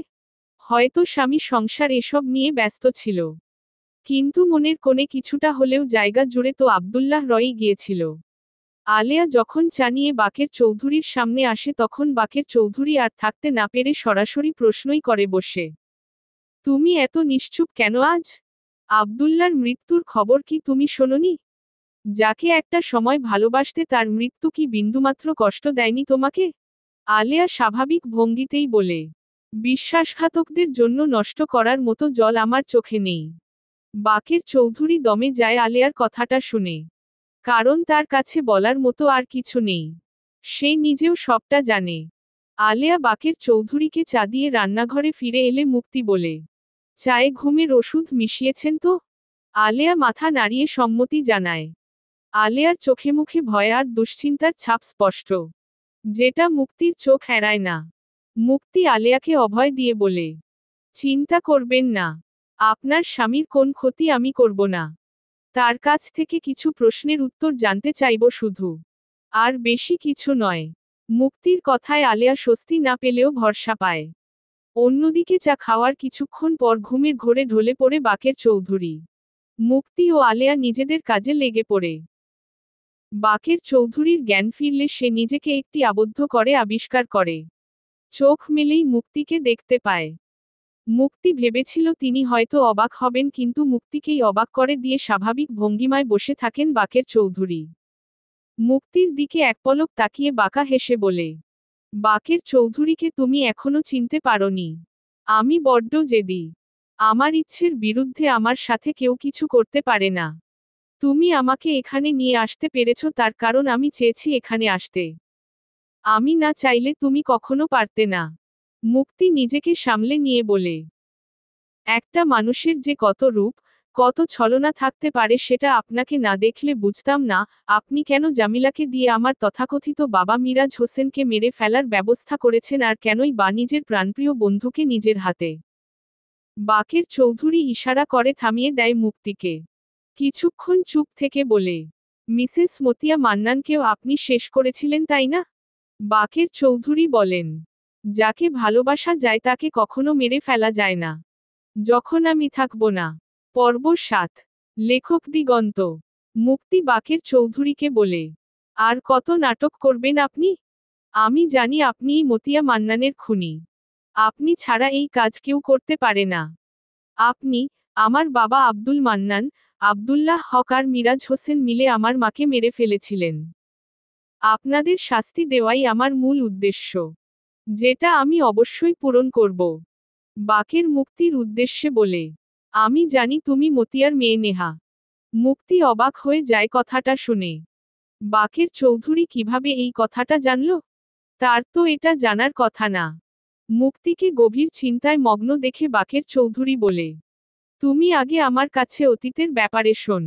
Speaker 1: হয়তো স্বামী সংসার এসব নিয়ে ব্যস্ত ছিল। কিন্তু মনের কোণে কিছুটা হলেও জায়গা জুড়ে তো আব্দুল্লাহ রয়েই গিয়েছিল। আলেয়া যখন চা নিয়ে বাকের চৌধুরীর সামনে আসে তখন বাকের চৌধুরী আর থাকতে না পেরে সরাসরি প্রশ্নই করে বসে। তুমি এত নিশ্চুপ কেন আজ? আব্দুল্লাহর মৃত্যুর খবর কি তুমি শোনোনি? যাকে একটা সময় ভালোবাসতে তার মৃত্যু কি বিন্দুমাত্র কষ্ট দেয়নি তোমাকে? আলেয়া স্বাভাবিক ভঙ্গিতেই বলে। বিশ্বাসঘাতকদের জন্য নষ্ট করার মতো জল আমার চোখে নেই। বাকের চৌধুরী দমে যায় আলেয়ার কথাটা শুনে। কারণ তার কাছে বলার মতো আর কিছু নেই। সে নিজেও সবটা জানে। আলেয়া বাকের চৌধুরীকে চা দিয়ে রান্নাঘরে ফিরে এলে মুক্তি বলে, চায়ে ঘুমের ওষুধ মিশিয়েছেন তো? আলেয়া মাথা নাড়িয়ে সম্মতি জানায়। আলেয়ার চোখে মুখে ভয় আর দুশ্চিন্তার ছাপ স্পষ্ট, যেটা মুক্তির চোখ এড়ায় না। মুক্তি আলেয়াকে অভয় দিয়ে বলে, চিন্তা করবেন না। আপনার স্বামীর কোন ক্ষতি আমি করব না। তার কাছ থেকে কিছু প্রশ্নের উত্তর জানতে চাইব শুধু। আর বেশি কিছু নয়। মুক্তির কথায় আলেয়া স্বস্তি না পেলেও ভরসা পায়। অন্যদিকে চা খাওয়ার কিছুক্ষণ পর ঘুমের ঘোরে ঢলে পড়ে বাকের চৌধুরী। মুক্তি ও আলেয়া নিজেদের কাজে লেগে পড়ে। বাকের চৌধুরীর জ্ঞান ফিরলে সে নিজেকে একটি আবদ্ধ করে আবিষ্কার করে। চোখ মেলেই মুক্তিকে দেখতে পায়। মুক্তি ভেবেছিল তিনি হয়তো অবাক হবেন, কিন্তু মুক্তিকেই অবাক করে দিয়ে স্বাভাবিক ভঙ্গিমায় বসে থাকেন বাকের চৌধুরী। মুক্তির দিকে এক পলক তাকিয়ে বাঁকা হেসে বলে, বাকের চৌধুরীকে তুমি এখনো চিনতে পারোনি। আমি বড্ড জেদি। আমার ইচ্ছের বিরুদ্ধে আমার সাথে কেউ কিছু করতে পারে না। তুমি আমাকে এখানে নিয়ে আসতে পেরেছ তার কারণ আমি চেয়েছি এখানে আসতে। আমি না চাইলে তুমি কখনো পারতে না। মুক্তি নিজেকে সামলে নিয়ে বলে, একটা মানুষের যে কত রূপ, কত ছলনা থাকতে পারে সেটা আপনাকে না দেখলে বুঝতাম না। আপনি কেন জামিলাকে দিয়ে আমার তথাকথিত বাবা মিরাজ হোসেনকে মেরে ফেলার ব্যবস্থা করেছেন, আর কেনই বা নিজের প্রাণপ্রিয় বন্ধুকে নিজের হাতে? বাকের চৌধুরী ইশারা করে থামিয়ে দেয় মুক্তিকে। কিছুক্ষণ চুপ থেকে বলে, মিসেস মতিয়া মান্নানকেও আপনি শেষ করেছিলেন তাই না? বাকের চৌধুরী বলেন, যাকে ভালোবাসা যায় তাকে কখনো মেরে ফেলা যায় না। যখন আমি থাকব না। পর্ব ৭। লেখক দিগন্ত। মুক্তি বাকের চৌধুরীকে বলে, আর কত নাটক করবেন আপনি? আমি জানি আপনিই মতিয়া মান্নানের খুনি। আপনি ছাড়া এই কাজ কেউ করতে পারে না। আপনি, আমার বাবা আব্দুল মান্নান, আব্দুল্লাহ হক আর মিরাজ হোসেন মিলে আমার মাকে মেরে ফেলেছিলেন। আপনাদের শাস্তি দেওয়াই আমার মূল উদ্দেশ্য, যেটা আমি অবশ্যই পূরণ করব। বাকের মুক্তির উদ্দেশ্যে বলে, আমি জানি তুমি মতিয়ার মেয়ে নেহা। মুক্তি অবাক হয়ে যায় কথাটা শুনে। বাকের চৌধুরী কিভাবে এই কথাটা জানল? তার তো এটা জানার কথা না। মুক্তিকে গভীর চিন্তায় মগ্ন দেখে বাকের চৌধুরী বলে, তুমি আগে আমার কাছে অতীতের ব্যাপারে শোন।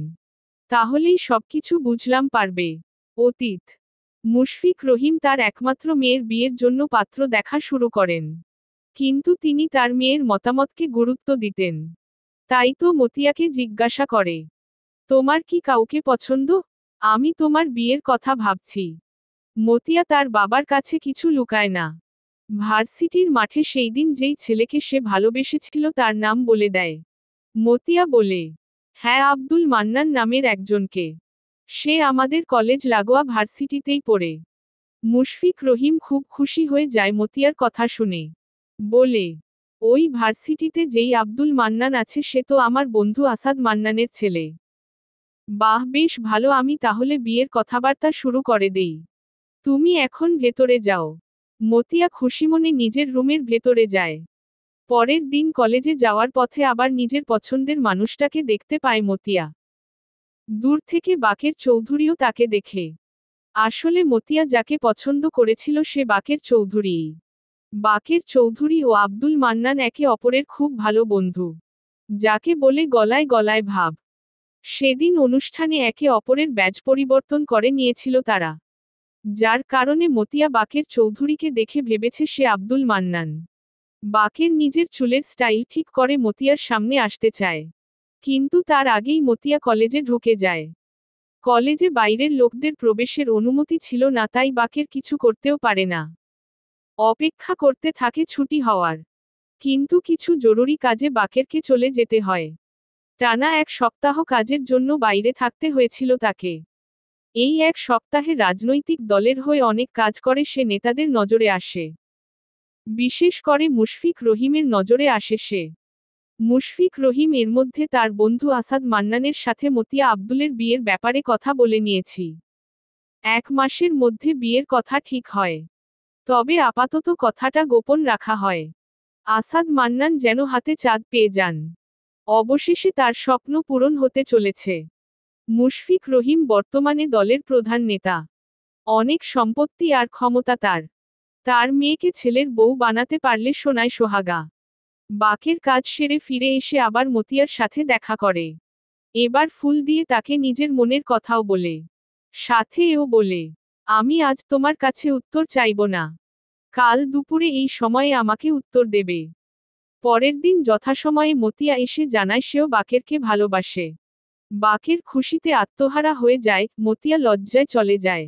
Speaker 1: তাহলেই সবকিছু বুঝলাম পারবে। অতীত। মুশফিক রহিম তার একমাত্র মেয়ের বিয়ের জন্য পাত্র দেখা শুরু করেন। কিন্তু তিনি তার মেয়ের মতামতকে গুরুত্ব দিতেন। তাই তো মতিয়াকে জিজ্ঞাসা করে, তোমার কি কাউকে পছন্দ? আমি তোমার বিয়ের কথা ভাবছি। মতিয়া তার বাবার কাছে কিছু লুকায় না। ভার্সিটির মাঠে সেই দিন যেই ছেলেকে সে ভালোবেসেছিল তার নাম বলে দেয়। মতিয়া বলে, হ্যাঁ, আব্দুল মান্নান নামের একজনকে। সে আমাদের কলেজ লাগোয়া ভার্সিটিতেই পড়ে। মুশফিক রহিম খুব খুশি হয়ে যায় মতিয়ার কথা শুনে। বলে, ওই ভার্সিটিতে যেই আব্দুল মান্নান আছে সে তো আমার বন্ধু আসাদ মান্নানের ছেলে। বাহ, বেশ ভালো, আমি তাহলে বিয়ের কথাবার্তা শুরু করে দেই। তুমি এখন ভেতরে যাও। মতিয়া খুশিমনে নিজের রুমের ভেতরে যায়। পরের দিন কলেজে যাওয়ার পথে আবার নিজের পছন্দের মানুষটাকে দেখতে পায় মতিয়া। দূর থেকে বাকের চৌধুরীও তাকে দেখে। আসলে মতিয়া যাকে পছন্দ করেছিল সে বাকের চৌধুরীই। বাকের চৌধুরী ও আব্দুল মান্নান একে অপরের খুব ভালো বন্ধু, যাকে বলে গলায় গলায় ভাব। সেদিন অনুষ্ঠানে একে অপরের ব্যাজ পরিবর্তন করে নিয়েছিল তারা, যার কারণে মতিয়া বাকের চৌধুরীকে দেখে ভেবেছে সে আব্দুল মান্নান। বাকের নিজের চুলের স্টাইল ঠিক করে মতিয়ার সামনে আসতে চায়, কিন্তু তার আগেই মতিয়া কলেজে ঢুকে যায়। কলেজে বাইরের লোকদের প্রবেশের অনুমতি ছিল না, তাই বাকের কিছু করতেও পারে না। অপেক্ষা করতে থাকে ছুটি হওয়ার। কিন্তু কিছু জরুরি কাজে বাকেরকে চলে যেতে হয়। টানা 1 সপ্তাহ কাজের জন্য বাইরে থাকতে হয়েছিল তাকে। এই 1 সপ্তাহে রাজনৈতিক দলের হয়ে অনেক কাজ করে সে, নেতাদের নজরে আসে। বিশেষ করে মুশফিক রহিমের নজরে আসে সে। মুশফিক রহিম এর মধ্যে তার বন্ধু আসাদ মান্নানের সাথে মতিয়া আব্দুলের বিয়ের ব্যাপারে কথা বলে নিয়েছি। 1 মাসের মধ্যে বিয়ের কথা ঠিক হয়। তবে আপাতত কথাটা গোপন রাখা হয়। আসাদ মান্নান যেন হাতে চাঁদ পেয়ে যান। অবশেষে তার স্বপ্ন পূরণ হতে চলেছে। মুশফিক রহিম বর্তমানে দলের প্রধান নেতা। অনেক সম্পত্তি আর ক্ষমতা তার। তার মেয়েকে ছেলের বউ বানাতে পারলে সোনায় সোহাগা। বাকের কাজ সেরে ফিরে এসে আবার মতিয়ার সাথে দেখা করে। এবার ফুল দিয়ে তাকে নিজের মনের কথাও বলে। সাথে এও বলে, আমি আজ তোমার কাছে উত্তর চাইব না। কাল দুপুরে এই সময়ে আমাকে উত্তর দেবে। পরের দিন যথাসময়ে মতিয়া এসে জানায় সেও বাকেরকে ভালোবাসে। বাকের খুশিতে আত্মহারা হয়ে যায়, মতিয়া লজ্জায় চলে যায়।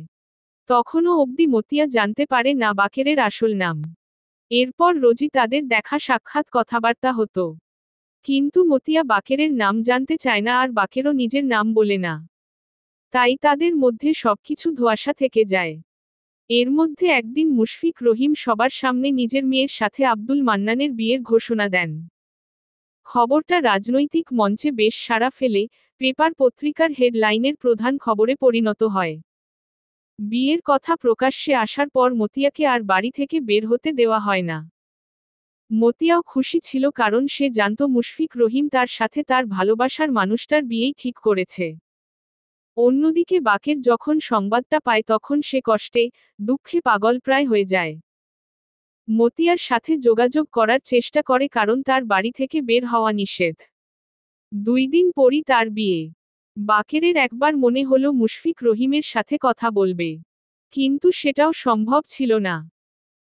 Speaker 1: তখনও অবধি মতিয়া জানতে পারে না বাকেরের আসল নাম। এরপর রোজই তাদের দেখা সাক্ষাৎ কথাবার্তা হতো। কিন্তু মতিয়া বাকেরের নাম জানতে চায় না আর বাকেরও নিজের নাম বলে না। তাই তাদের মধ্যে সবকিছু ধোঁয়াশা থেকে যায়। এর মধ্যে একদিন মুশফিক রহিম সবার সামনে নিজের মেয়ের সাথে আব্দুল মান্নানের বিয়ের ঘোষণা দেন। খবরটা রাজনৈতিক মঞ্চে বেশ সাড়া ফেলে, পেপার পত্রিকার হেডলাইনের প্রধান খবরে পরিণত হয়। বিয়ের কথা প্রকাশ্যে আসার পর মতিয়াকে আর বাড়ি থেকে বের হতে দেওয়া হয় না। মতিয়াও খুশি ছিল, কারণ সে জানত মুশফিক রহিম তার সাথে তার ভালোবাসার মানুষটার বিয়েই ঠিক করেছে। অন্যদিকে বাকের যখন সংবাদটা পায় তখন সে কষ্টে, দুঃখে পাগলপ্রায় হয়ে যায়। মতিয়ার সাথে যোগাযোগ করার চেষ্টা করে, কারণ তার বাড়ি থেকে বের হওয়া নিষেধ। 2 দিন পরই তার বিয়ে। বাকেরের একবার মনে হলো মুশফিক রহিমের সাথে কথা বলবে। কিন্তু সেটাও সম্ভব ছিল না।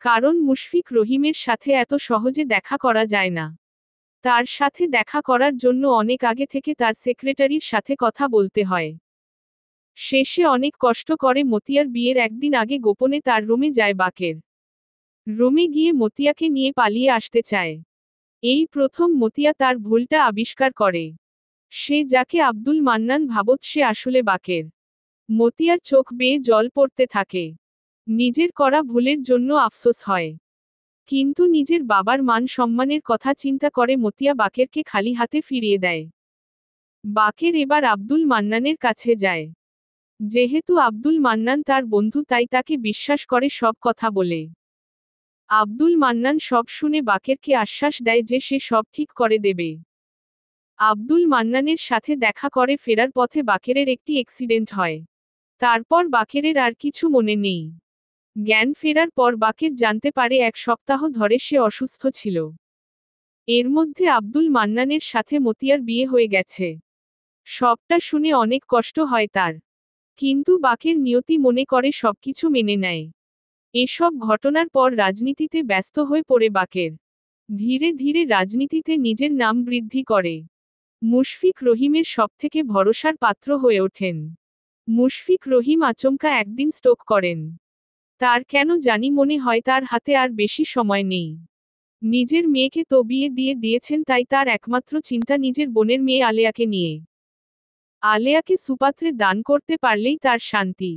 Speaker 1: কারণ মুশফিক রহিমের সাথে এত সহজে দেখা করা যায় না। তার সাথে দেখা করার জন্য অনেক আগে থেকে তার সেক্রেটারির সাথে কথা বলতে হয়। শেষে অনেক কষ্ট করে মতিয়ার বিয়ের একদিন আগে গোপনে তার রুমে যায় বাকের। রুমে গিয়ে মতিয়াকে নিয়ে পালিয়ে আসতে চায়। এই প্রথম মতিয়া তার ভুলটা আবিষ্কার করে। সে যাকে আব্দুল মান্নান ভাবত সে আসলে বাকের। মতিয়ার চোখ বেয়ে জল পড়তে থাকে। নিজের করা ভুলের জন্য আফসোস হয়। কিন্তু নিজের বাবার মান সম্মানের কথা চিন্তা করে মতিয়া বাকেরকে খালি হাতে ফিরিয়ে দেয়। বাকের এবার আব্দুল মান্নানের কাছে যায়। যেহেতু আব্দুল মান্নান তার বন্ধু তাই তাকে বিশ্বাস করে সব কথা বলে। আব্দুল মান্নান সব শুনে বাকেরকে আশ্বাস দেয় যে সে সব ঠিক করে দেবে। আব্দুল মান্নানের সাথে দেখা করে ফেরার পথে বাকেরের একটি অ্যাক্সিডেন্ট হয়। তারপর বাকেরের আর কিছু মনে নেই। জ্ঞান ফেরার পর বাকের জানতে পারে 1 সপ্তাহ ধরে সে অসুস্থ ছিল। এর মধ্যে আব্দুল মান্নানের সাথে মতিয়ার বিয়ে হয়ে গেছে। সবটা শুনে অনেক কষ্ট হয় তার। কিন্তু বাকের নিয়তি মনে করে সবকিছু মেনে নেয়। এসব ঘটনার পর রাজনীতিতে ব্যস্ত হয়ে পড়ে বাকের। ধীরে ধীরে রাজনীতিতে নিজের নাম বৃদ্ধি করে। মুশফিক রহিমের সবথেকে ভরসার পাত্র হয়ে ওঠেন। মুশফিক রহিম আচমকা একদিন স্ট্রোক করেন। তার কেন জানি মনে হয় তার হাতে আর বেশি সময় নেই। নিজের মেয়েকে তো বিয়ে দিয়ে দিয়েছেন, তাই তার একমাত্র চিন্তা নিজের বোনের মেয়ে আলেয়াকে নিয়ে। আলেয়াকে সুপাত্রে দান করতে পারলেই তার শান্তি।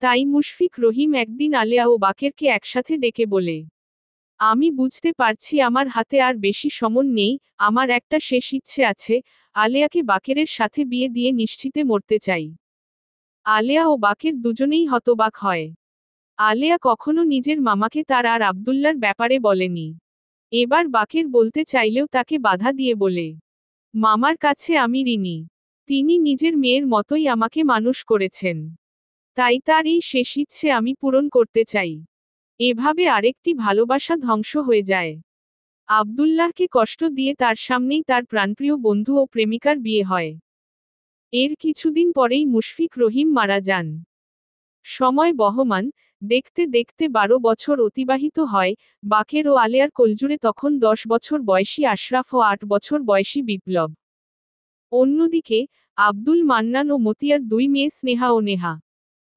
Speaker 1: তাই মুশফিক রহিম একদিন আলেয়া ও বাকেরকে একসাথে ডেকে বলে, আমি বুঝতে পারছি আমার হাতে আর বেশি সময় নেই, আমার একটা শেষ ইচ্ছে আছে, আলেয়াকে বাকেরের সাথে বিয়ে দিয়ে নিশ্চিতে মরতে চাই। আলেয়া ও বাকের দুজনেই হতবাক হয়। আলেয়া কখনো নিজের মামাকে তার আর আব্দুল্লার ব্যাপারে বলেনি। এবার বাকের বলতে চাইলেও তাকে বাধা দিয়ে বলে, মামার কাছে আমি ঋণী। তিনি নিজের মেয়ের মতোই আমাকে মানুষ করেছেন। তাই তার এই শেষ ইচ্ছে আমি পূরণ করতে চাই। এভাবে আরেকটি ভালোবাসা ধ্বংস হয়ে যায়। আব্দুল্লাহকে কষ্ট দিয়ে তার সামনেই তার প্রাণপ্রিয় বন্ধু ও প্রেমিকার বিয়ে হয়। এর কিছুদিন পরেই মুশফিক রহিম মারা যান। সময় বহমান, দেখতে দেখতে 12 বছর অতিবাহিত হয়। বাকের ও আলেয়ার কোলজুড়ে তখন 10 বছর বয়সী আশরাফ ও 8 বছর বয়সী বিপ্লব। অন্যদিকে আব্দুল মান্নান ও মতিয়ার 2 মেয়ে স্নেহা ও নেহা,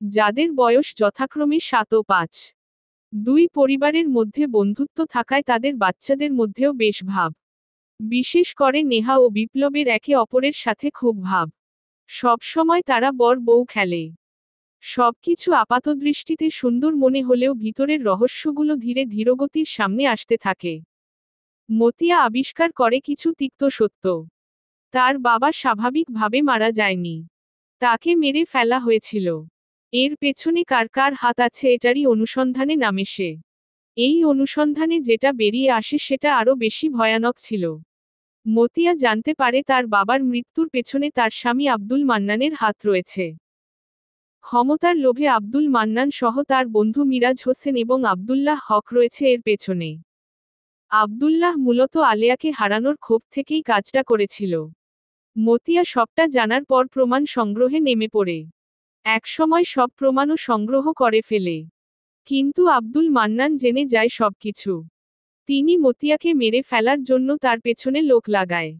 Speaker 1: যাদের বয়স যথাক্রমে 7 ও 5। দুই পরিবারের মধ্যে বন্ধুত্ব থাকায় তাদের বাচ্চাদের মধ্যেও বেশ ভাব। বিশেষ করে নেহা ও বিপ্লবের একে অপরের সাথে খুব ভাব। সবসময় তারা বর বউ খেলে। সবকিছু আপাতদৃষ্টিতে সুন্দর মনে হলেও ভিতরের রহস্যগুলো ধীরে ধীরগতির সামনে আসতে থাকে। মতিয়া আবিষ্কার করে কিছু তিক্ত সত্য। তার বাবা স্বাভাবিকভাবে মারা যায়নি। তাকে মেরে ফেলা হয়েছিল। এর পেছনে কার কার হাত আছে এটারই অনুসন্ধানে নামে সে। এই অনুসন্ধানে যেটা বেরিয়ে আসে সেটা আরও বেশি ভয়ানক ছিল। মতিয়া জানতে পারে তার বাবার মৃত্যুর পেছনে তার স্বামী আব্দুল মান্নানের হাত রয়েছে। ক্ষমতার লোভে আব্দুল মান্নান সহ তার বন্ধু মিরাজ হোসেন এবং আব্দুল্লাহ হক রয়েছে এর পেছনে। আব্দুল্লাহ মূলত আলেয়াকে হারানোর ক্ষোভ থেকেই কাজটা করেছিল। মতিয়া সবটা জানার পর প্রমাণ সংগ্রহে নেমে পড়ে। একসময় সব প্রমাণও সংগ্রহ করে ফেলে। কিন্তু আব্দুল মান্নান জেনে যায় সবকিছু। তিনি মতিয়াকে মেরে ফেলার জন্য তার পেছনে লোক লাগায়।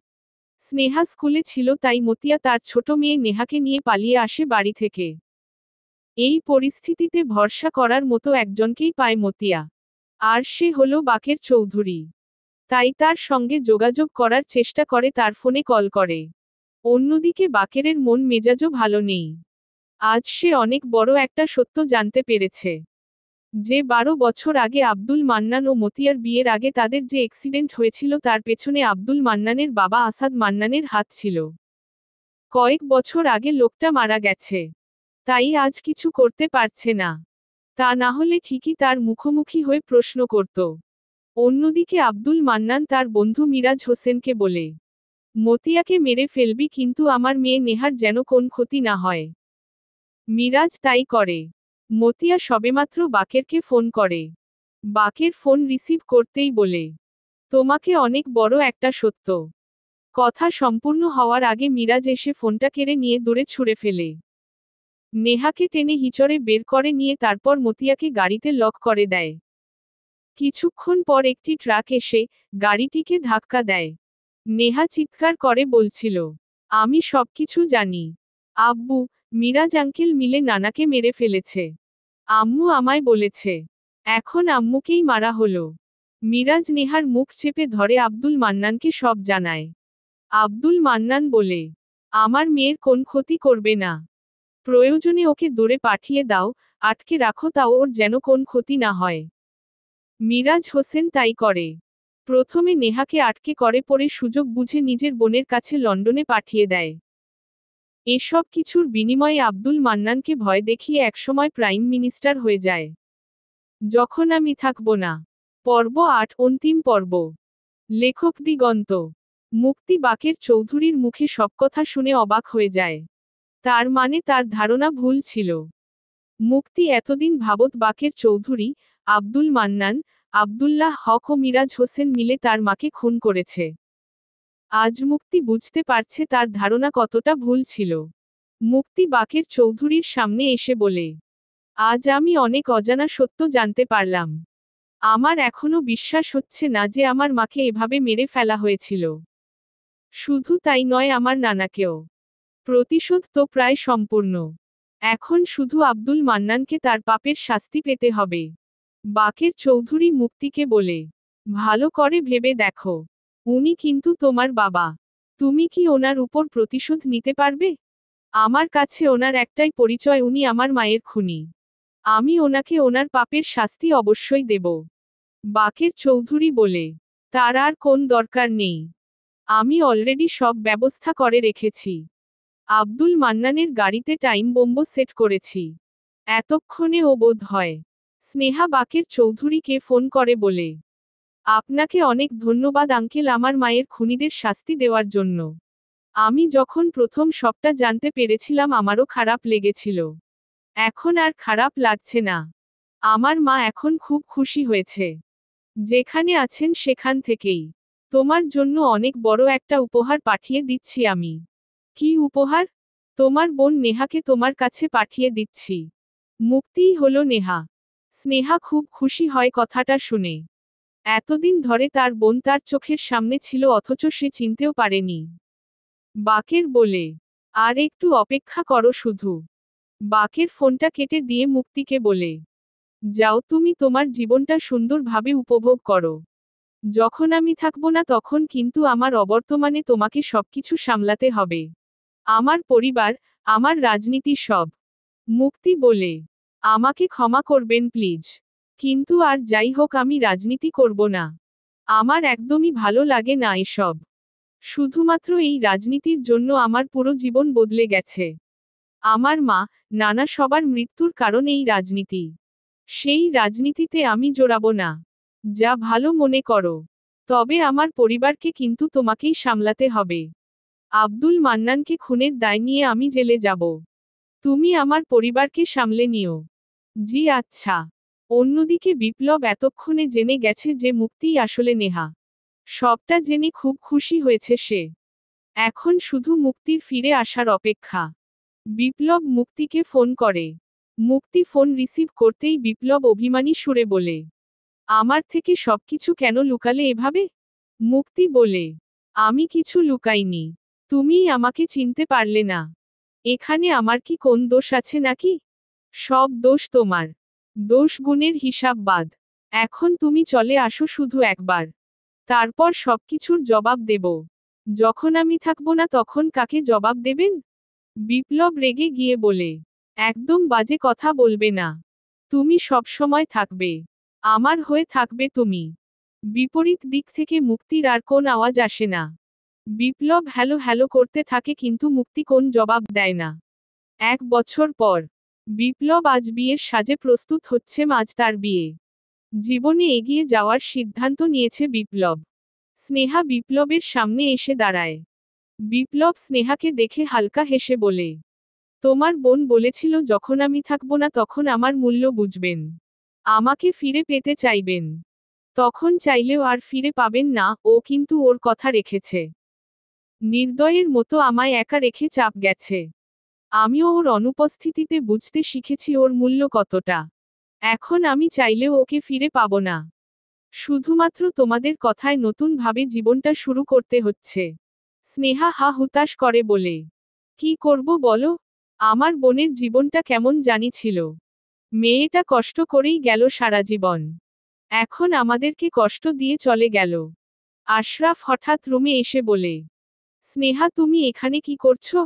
Speaker 1: স্নেহা স্কুলে ছিল তাই মতিয়া তার ছোট মেয়ে নেহাকে নিয়ে পালিয়ে আসে বাড়ি থেকে। এই পরিস্থিতিতে ভরসা করার মতো একজনকেই পায় মতিয়া। আর সে হলো বাকের চৌধুরী। তাই তার সঙ্গে যোগাযোগ করার চেষ্টা করে, তার ফোনে কল করে। অন্যদিকে বাকেরের মন মেজাজও ভালো নেই। আজ সে অনেক বড় একটা সত্য জানতে পেরেছে। যে 12 বছর আগে আব্দুল মান্নান ও মতিয়ার বিয়ের আগে তাদের যে অ্যাক্সিডেন্ট হয়েছিল তার পেছনে আব্দুল মান্নানের বাবা আসাদ মান্নানের হাত ছিল। কয়েক বছর আগে লোকটা মারা গেছে। তাই আজ কিছু করতে পারছে না। তা না হলে ঠিকই তার মুখোমুখি হয়ে প্রশ্ন করত। অন্যদিকে আব্দুল মান্নান তার বন্ধু মিরাজ হোসেনকে বলে, মতিয়াকে মেরে ফেলবি কিন্তু আমার মেয়ে নেহার যেন কোন ক্ষতি না হয়। মিরাজ তাই করে। মতিয়া সবেমাত্র বাকেরকে ফোন করে। বাকের ফোন রিসিভ করতেই বলে, তোমাকে অনেক বড় একটা সত্য। কথা সম্পূর্ণ হওয়ার আগে মিরাজ এসে ফোনটা কেড়ে নিয়ে দূরে ছুঁড়ে ফেলে। নেহাকে টেনে হিচড়ে বের করে নিয়ে তারপর মতিয়াকে গাড়িতে লক করে দেয়। কিছুক্ষণ পর একটি ট্রাক এসে গাড়িটিকে ধাক্কা দেয়। নেহা চিৎকার করে বলছিল, আমি সবকিছু জানি। আব্বু, মিরাজ আঙ্কেল মিলে নানাকে মেরে ফেলেছে। আম্মু আমায় বলেছে। এখন আম্মুকেই মারা হলো। মিরাজ নেহার মুখ চেপে ধরে আব্দুল মান্নানকে সব জানায়। আব্দুল মান্নান বলে, আমার মেয়ের কোন ক্ষতি করবে না। প্রয়োজনে ওকে দূরে পাঠিয়ে দাও, আটকে রাখো, তাও ওর যেন কোন ক্ষতি না হয়। মিরাজ হোসেন তাই করে। প্রথমে নেহাকে আটকে করে, পরে সুযোগ বুঝে নিজের বোনের কাছে লন্ডনে পাঠিয়ে দেয়। এসব কিছুর বিনিময়ে আব্দুল মান্নানকে ভয় দেখিয়ে একসময় প্রাইম মিনিস্টার হয়ে যায়। যখন আমি থাকব না। পর্ব 8 অন্তিম পর্ব। লেখক দিগন্ত। মুক্তি বাকের চৌধুরীর মুখে সব কথা শুনে অবাক হয়ে যায়। তার মানে তার ধারণা ভুল ছিল। মুক্তি এতদিন ভাবত বাকের চৌধুরী, আব্দুল মান্নান, আব্দুল্লাহ হক ও মিরাজ হোসেন মিলে তার মাকে খুন করেছে। আজ মুক্তি বুঝতে পারছে তার ধারণা কতটা ভুল ছিল। মুক্তি বাকের চৌধুরীর সামনে এসে বলে, আজ আমি অনেক অজানা সত্য জানতে পারলাম। আমার এখনো বিশ্বাস হচ্ছে না যে আমার মাকে এভাবে মেরে ফেলা হয়েছিল। শুধু তাই নয়, আমার নানাকেও। প্রতিশোধ তো প্রায় সম্পূর্ণ। এখন শুধু আব্দুল মান্নানকে তার পাপের শাস্তি পেতে হবে। বাকের চৌধুরী মুক্তিকে বলে, ভালো করে ভেবে দেখো। উনি কিন্তু তোমার বাবা। তুমি কি ওনার উপর প্রতিশোধ নিতে পারবে? আমার কাছে ওনার একটাই পরিচয়, উনি আমার মায়ের খুনি। আমি ওনাকে ওনার পাপের শাস্তি অবশ্যই দেব। বাকের চৌধুরী বলে, তার আর কোন দরকার নেই। আমি অলরেডি সব ব্যবস্থা করে রেখেছি। আব্দুল মান্নানের গাড়িতে টাইম বোম্ব সেট করেছি। এতক্ষণে ও বোধ হয় স্নেহা বাকের চৌধুরীকে ফোন করে বলে, আপনাকে অনেক ধন্যবাদ আঙ্কেল আমার মায়ের খুনিদের শাস্তি দেওয়ার জন্য। আমি যখন প্রথম সবটা জানতে পেরেছিলাম আমারও খারাপ লেগেছিল। এখন আর খারাপ লাগছে না। আমার মা এখন খুব খুশি হয়েছে। যেখানে আছেন সেখান থেকেই তোমার জন্য অনেক বড় একটা উপহার পাঠিয়ে দিচ্ছি আমি। কি উপহার? তোমার বোন নেহাকে তোমার কাছে পাঠিয়ে দিচ্ছি। মুক্তিই হলো নেহা। স্নেহা খুব খুশি হয় কথাটা শুনে। এতদিন ধরে তার বোন তার চোখের সামনে ছিল অথচ সে চিনতেও পারেনি। বাকের বলে, আর একটু অপেক্ষা করো শুধু। বাকের ফোনটা কেটে দিয়ে মুক্তিকে বলে, যাও তুমি তোমার জীবনটা সুন্দরভাবে উপভোগ করো। যখন আমি থাকবো না তখন কিন্তু আমার অবর্তমানে তোমাকে সবকিছু সামলাতে হবে। আমার পরিবার, আমার রাজনীতি সব। মুক্তি বলে, আমাকে ক্ষমা করবেন প্লিজ। কিন্তু আর যাই হোক আমি রাজনীতি করব না। আমার একদমই ভালো লাগে না এসব। শুধুমাত্র এই রাজনীতির জন্য আমার পুরো জীবন বদলে গেছে। আমার মা, নানা সবার মৃত্যুর কারণ এই রাজনীতি। সেই রাজনীতিতে আমি জড়াবো না। যা ভালো মনে করো। তবে আমার পরিবারকে কিন্তু তোমাকেই সামলাতে হবে। আব্দুল মান্নানকে খুনের দায় নিয়ে আমি জেলে যাব। তুমি আমার পরিবারকে সামলে নিও। জি আচ্ছা। অন্যদিকে বিপ্লব এতক্ষণে জেনে গেছে যে মুক্তিই আসলে নেহা। সবটা জেনে খুব খুশি হয়েছে সে। এখন শুধু মুক্তির ফিরে আসার অপেক্ষা। বিপ্লব মুক্তিকে ফোন করে। মুক্তি ফোন রিসিভ করতেই বিপ্লব অভিমানী সুরে বলে, আমার থেকে সবকিছু কেন লুকালে এভাবে? মুক্তি বলে, আমি কিছু লুকাইনি। তুমিই আমাকে চিনতে পারলে না। এখানে আমার কি কোন দোষ আছে নাকি? সব দোষ তোমার। দোষ গুণের হিসাব বাদ। এখন তুমি চলে আসো শুধু একবার। তারপর সবকিছুর জবাব দেব। যখন আমি থাকবো না তখন কাকে জবাব দেবেন? বিপ্লব রেগে গিয়ে বলে, একদম বাজে কথা বলবে না। তুমি সবসময় থাকবে। আমার হয়ে থাকবে তুমি। বিপরীত দিক থেকে মুক্তির আর কোন আওয়াজ আসে না। বিপ্লব হ্যালো হ্যালো করতে থাকে কিন্তু মুক্তি কোন জবাব দেয় না। 1 বছর পর বিপ্লব আজ বিয়ের সাজে প্রস্তুত হচ্ছে আজ তার বিয়ে। জীবনে এগিয়ে যাওয়ার সিদ্ধান্ত নিয়েছে বিপ্লব। স্নেহা বিপ্লবের সামনে এসে দাঁড়ায়। বিপ্লব স্নেহাকে দেখে হালকা হেসে বলে, তোমার বোন বলেছিল যখন আমি থাকবো না তখন আমার মূল্য বুঝবেন। আমাকে ফিরে পেতে চাইবেন। তখন চাইলেও আর ফিরে পাবেন না, ও কিন্তু ওর কথা রেখেছে। নির্দয়ের মতো আমায় একা রেখে চাপ গেছে। আমিও ওর অনুপস্থিতিতে বুঝতে শিখেছি ওর মূল্য কতটা। এখন আমি চাইলেও ওকে ফিরে পাবো না। শুধুমাত্র তোমাদের কথায় নতুন ভাবে জীবনটা শুরু করতে হচ্ছে। স্নেহা হা হুতাশ করে বলে, কি করব বলো? আমার বোনের জীবনটা কেমন জানি ছিল। মেয়েটা কষ্ট করেই গেল সারা জীবন। এখন আমাদেরকে কষ্ট দিয়ে চলে গেল। আশরাফ হঠাৎ রুমে এসে বলে, স্নেহা তুমি এখানে কি করছো?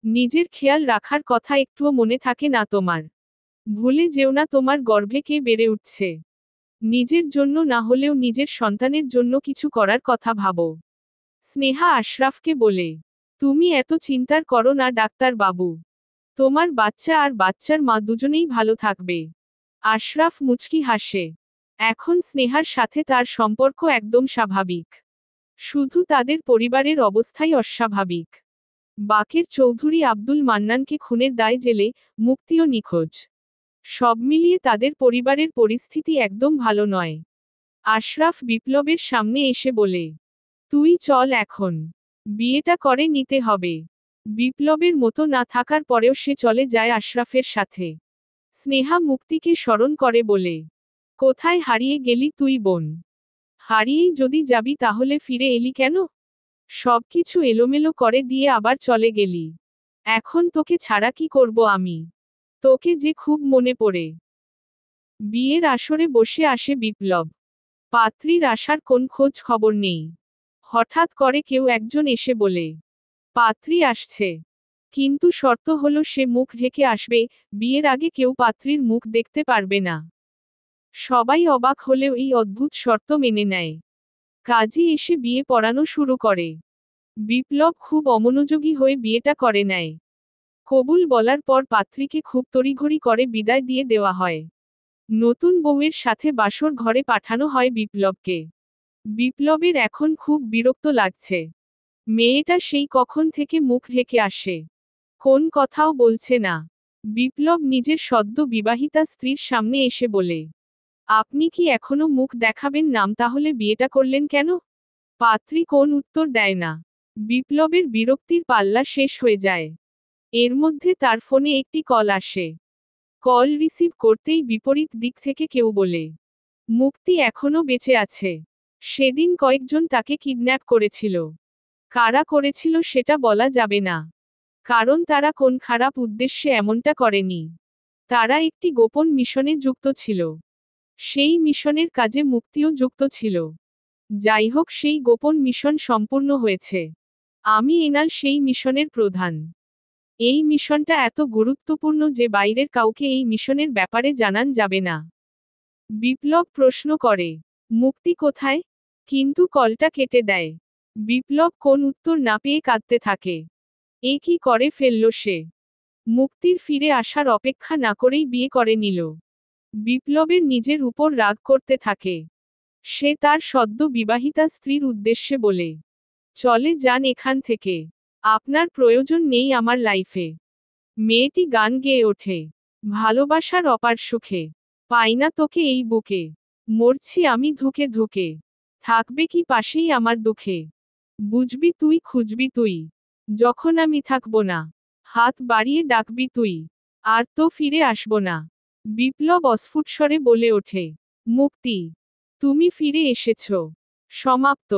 Speaker 1: নিজের খেয়াল রাখার কথা একটুও মনে থাকে না তোমার? ভুলে যেও না তোমার গর্ভে কে বেড়ে উঠছে। নিজের জন্য না হলেও নিজের সন্তানের জন্য কিছু করার কথা ভাবো। স্নেহা আশরাফকে বলে, তুমি এত চিন্তার করো না ডাক্তার বাবু। তোমার বাচ্চা আর বাচ্চার মা দুজনেই ভালো থাকবে। আশরাফ মুচকি হাসে। এখন স্নেহার সাথে তার সম্পর্ক একদম স্বাভাবিক। শুধু তাদের পরিবারের অবস্থাই অস্বাভাবিক। বাকের চৌধুরী আব্দুল মান্নানকে খুনের দায় জেলে, মুক্তিও নিখোঁজ। সব মিলিয়ে তাদের পরিবারের পরিস্থিতি একদম ভালো নয়। আশরাফ বিপ্লবের সামনে এসে বলে, তুই চল এখন। বিয়েটা করে নিতে হবে। বিপ্লবের মতো না থাকার পরেও সে চলে যায় আশরাফের সাথে। স্নেহা মুক্তিকে স্মরণ করে বলে, কোথায় হারিয়ে গেলি তুই বোন? হারিয়েই যদি যাবি তাহলে ফিরে এলি কেন? সবকিছু এলোমেলো করে দিয়ে আবার চলে গেলি। এখন তোকে ছাড়া কি করব আমি? তোকে যে খুব মনে পড়ে। বিয়ের আসরে বসে আসে বিপ্লব। পাত্রীর আসার কোন খোঁজ খবর নেই। হঠাৎ করে কেউ একজন এসে বলে, পাত্রী আসছে। কিন্তু শর্ত হলো সে মুখ ঢেকে আসবে, বিয়ের আগে কেউ পাত্রীর মুখ দেখতে পারবে না। সবাই অবাক হলেও এই অদ্ভুত শর্ত মেনে নেয়। কাজী এসে বিয়ে পড়ানো শুরু করে। বিপ্লব খুব অমনোযোগী হয়ে বিয়েটা করে নেয়। কবুল বলার পর পাত্রীকে খুব তড়িঘড়ি করে বিদায় দিয়ে দেওয়া হয়। নতুন বউয়ের সাথে বাসর ঘরে পাঠানো হয় বিপ্লবকে। বিপ্লবের এখন খুব বিরক্ত লাগছে। মেয়েটা সেই কখন থেকে মুখ ঢেকে আসে। কোন কথাও বলছে না। বিপ্লব নিজের সদ্য বিবাহিতা স্ত্রীর সামনে এসে বলে, আপনি কি এখনো মুখ দেখাবেন নাম তাহলে বিয়েটা করলেন কেন? পাত্রী কোন উত্তর দেয় না। বিপ্লবের বিরক্তির পাল্লা শেষ হয়ে যায়। এর মধ্যে তার ফোনে একটি কল আসে। কল রিসিভ করতেই বিপরীত দিক থেকে কেউ বলে, মুক্তি এখনো বেঁচে আছে। সেদিন কয়েকজন তাকে কিডন্যাপ করেছিল। কারা করেছিল সেটা বলা যাবে না। কারণ তারা কোন খারাপ উদ্দেশ্যে এমনটা করেনি। তারা একটি গোপন মিশনে যুক্ত ছিল। সেই মিশনের কাজে মুক্তিও যুক্ত ছিল। যাই হোক, সেই গোপন মিশন সম্পূর্ণ হয়েছে। আমি এনাল সেই মিশনের প্রধান। এই মিশনটা এত গুরুত্বপূর্ণ যে বাইরের কাউকে এই মিশনের ব্যাপারে জানান যাবে না। বিপ্লব প্রশ্ন করে, মুক্তি কোথায়? কিন্তু কলটা কেটে দেয়। বিপ্লব কোন উত্তর না পেয়ে কাঁদতে থাকে। এ কি করে ফেলল সে? মুক্তির ফিরে আসার অপেক্ষা না করেই বিয়ে করে নিল। বিপ্লবের নিজের উপর রাগ করতে থাকে। সে তার সদ্য বিবাহিতা স্ত্রীর উদ্দেশ্যে বলে, চলে যান এখান থেকে। আপনার প্রয়োজন নেই আমার লাইফে। মেয়েটি গান গেয়ে ওঠে, ভালোবাসার অপার সুখে পাই না তোকে এই বুকে, মরছি আমি ধুকে ধুকে, থাকবে কি পাশেই আমার দুঃখে, বুঝবি তুই খুঁজবি তুই, যখন আমি থাকব না, হাত বাড়িয়ে ডাকবি তুই, আর তো ফিরে আসব না। বিপ্লব অস্ফুট স্বরে বলে ওঠে, মুক্তি, তুমি ফিরে এসেছ। সমাপ্ত।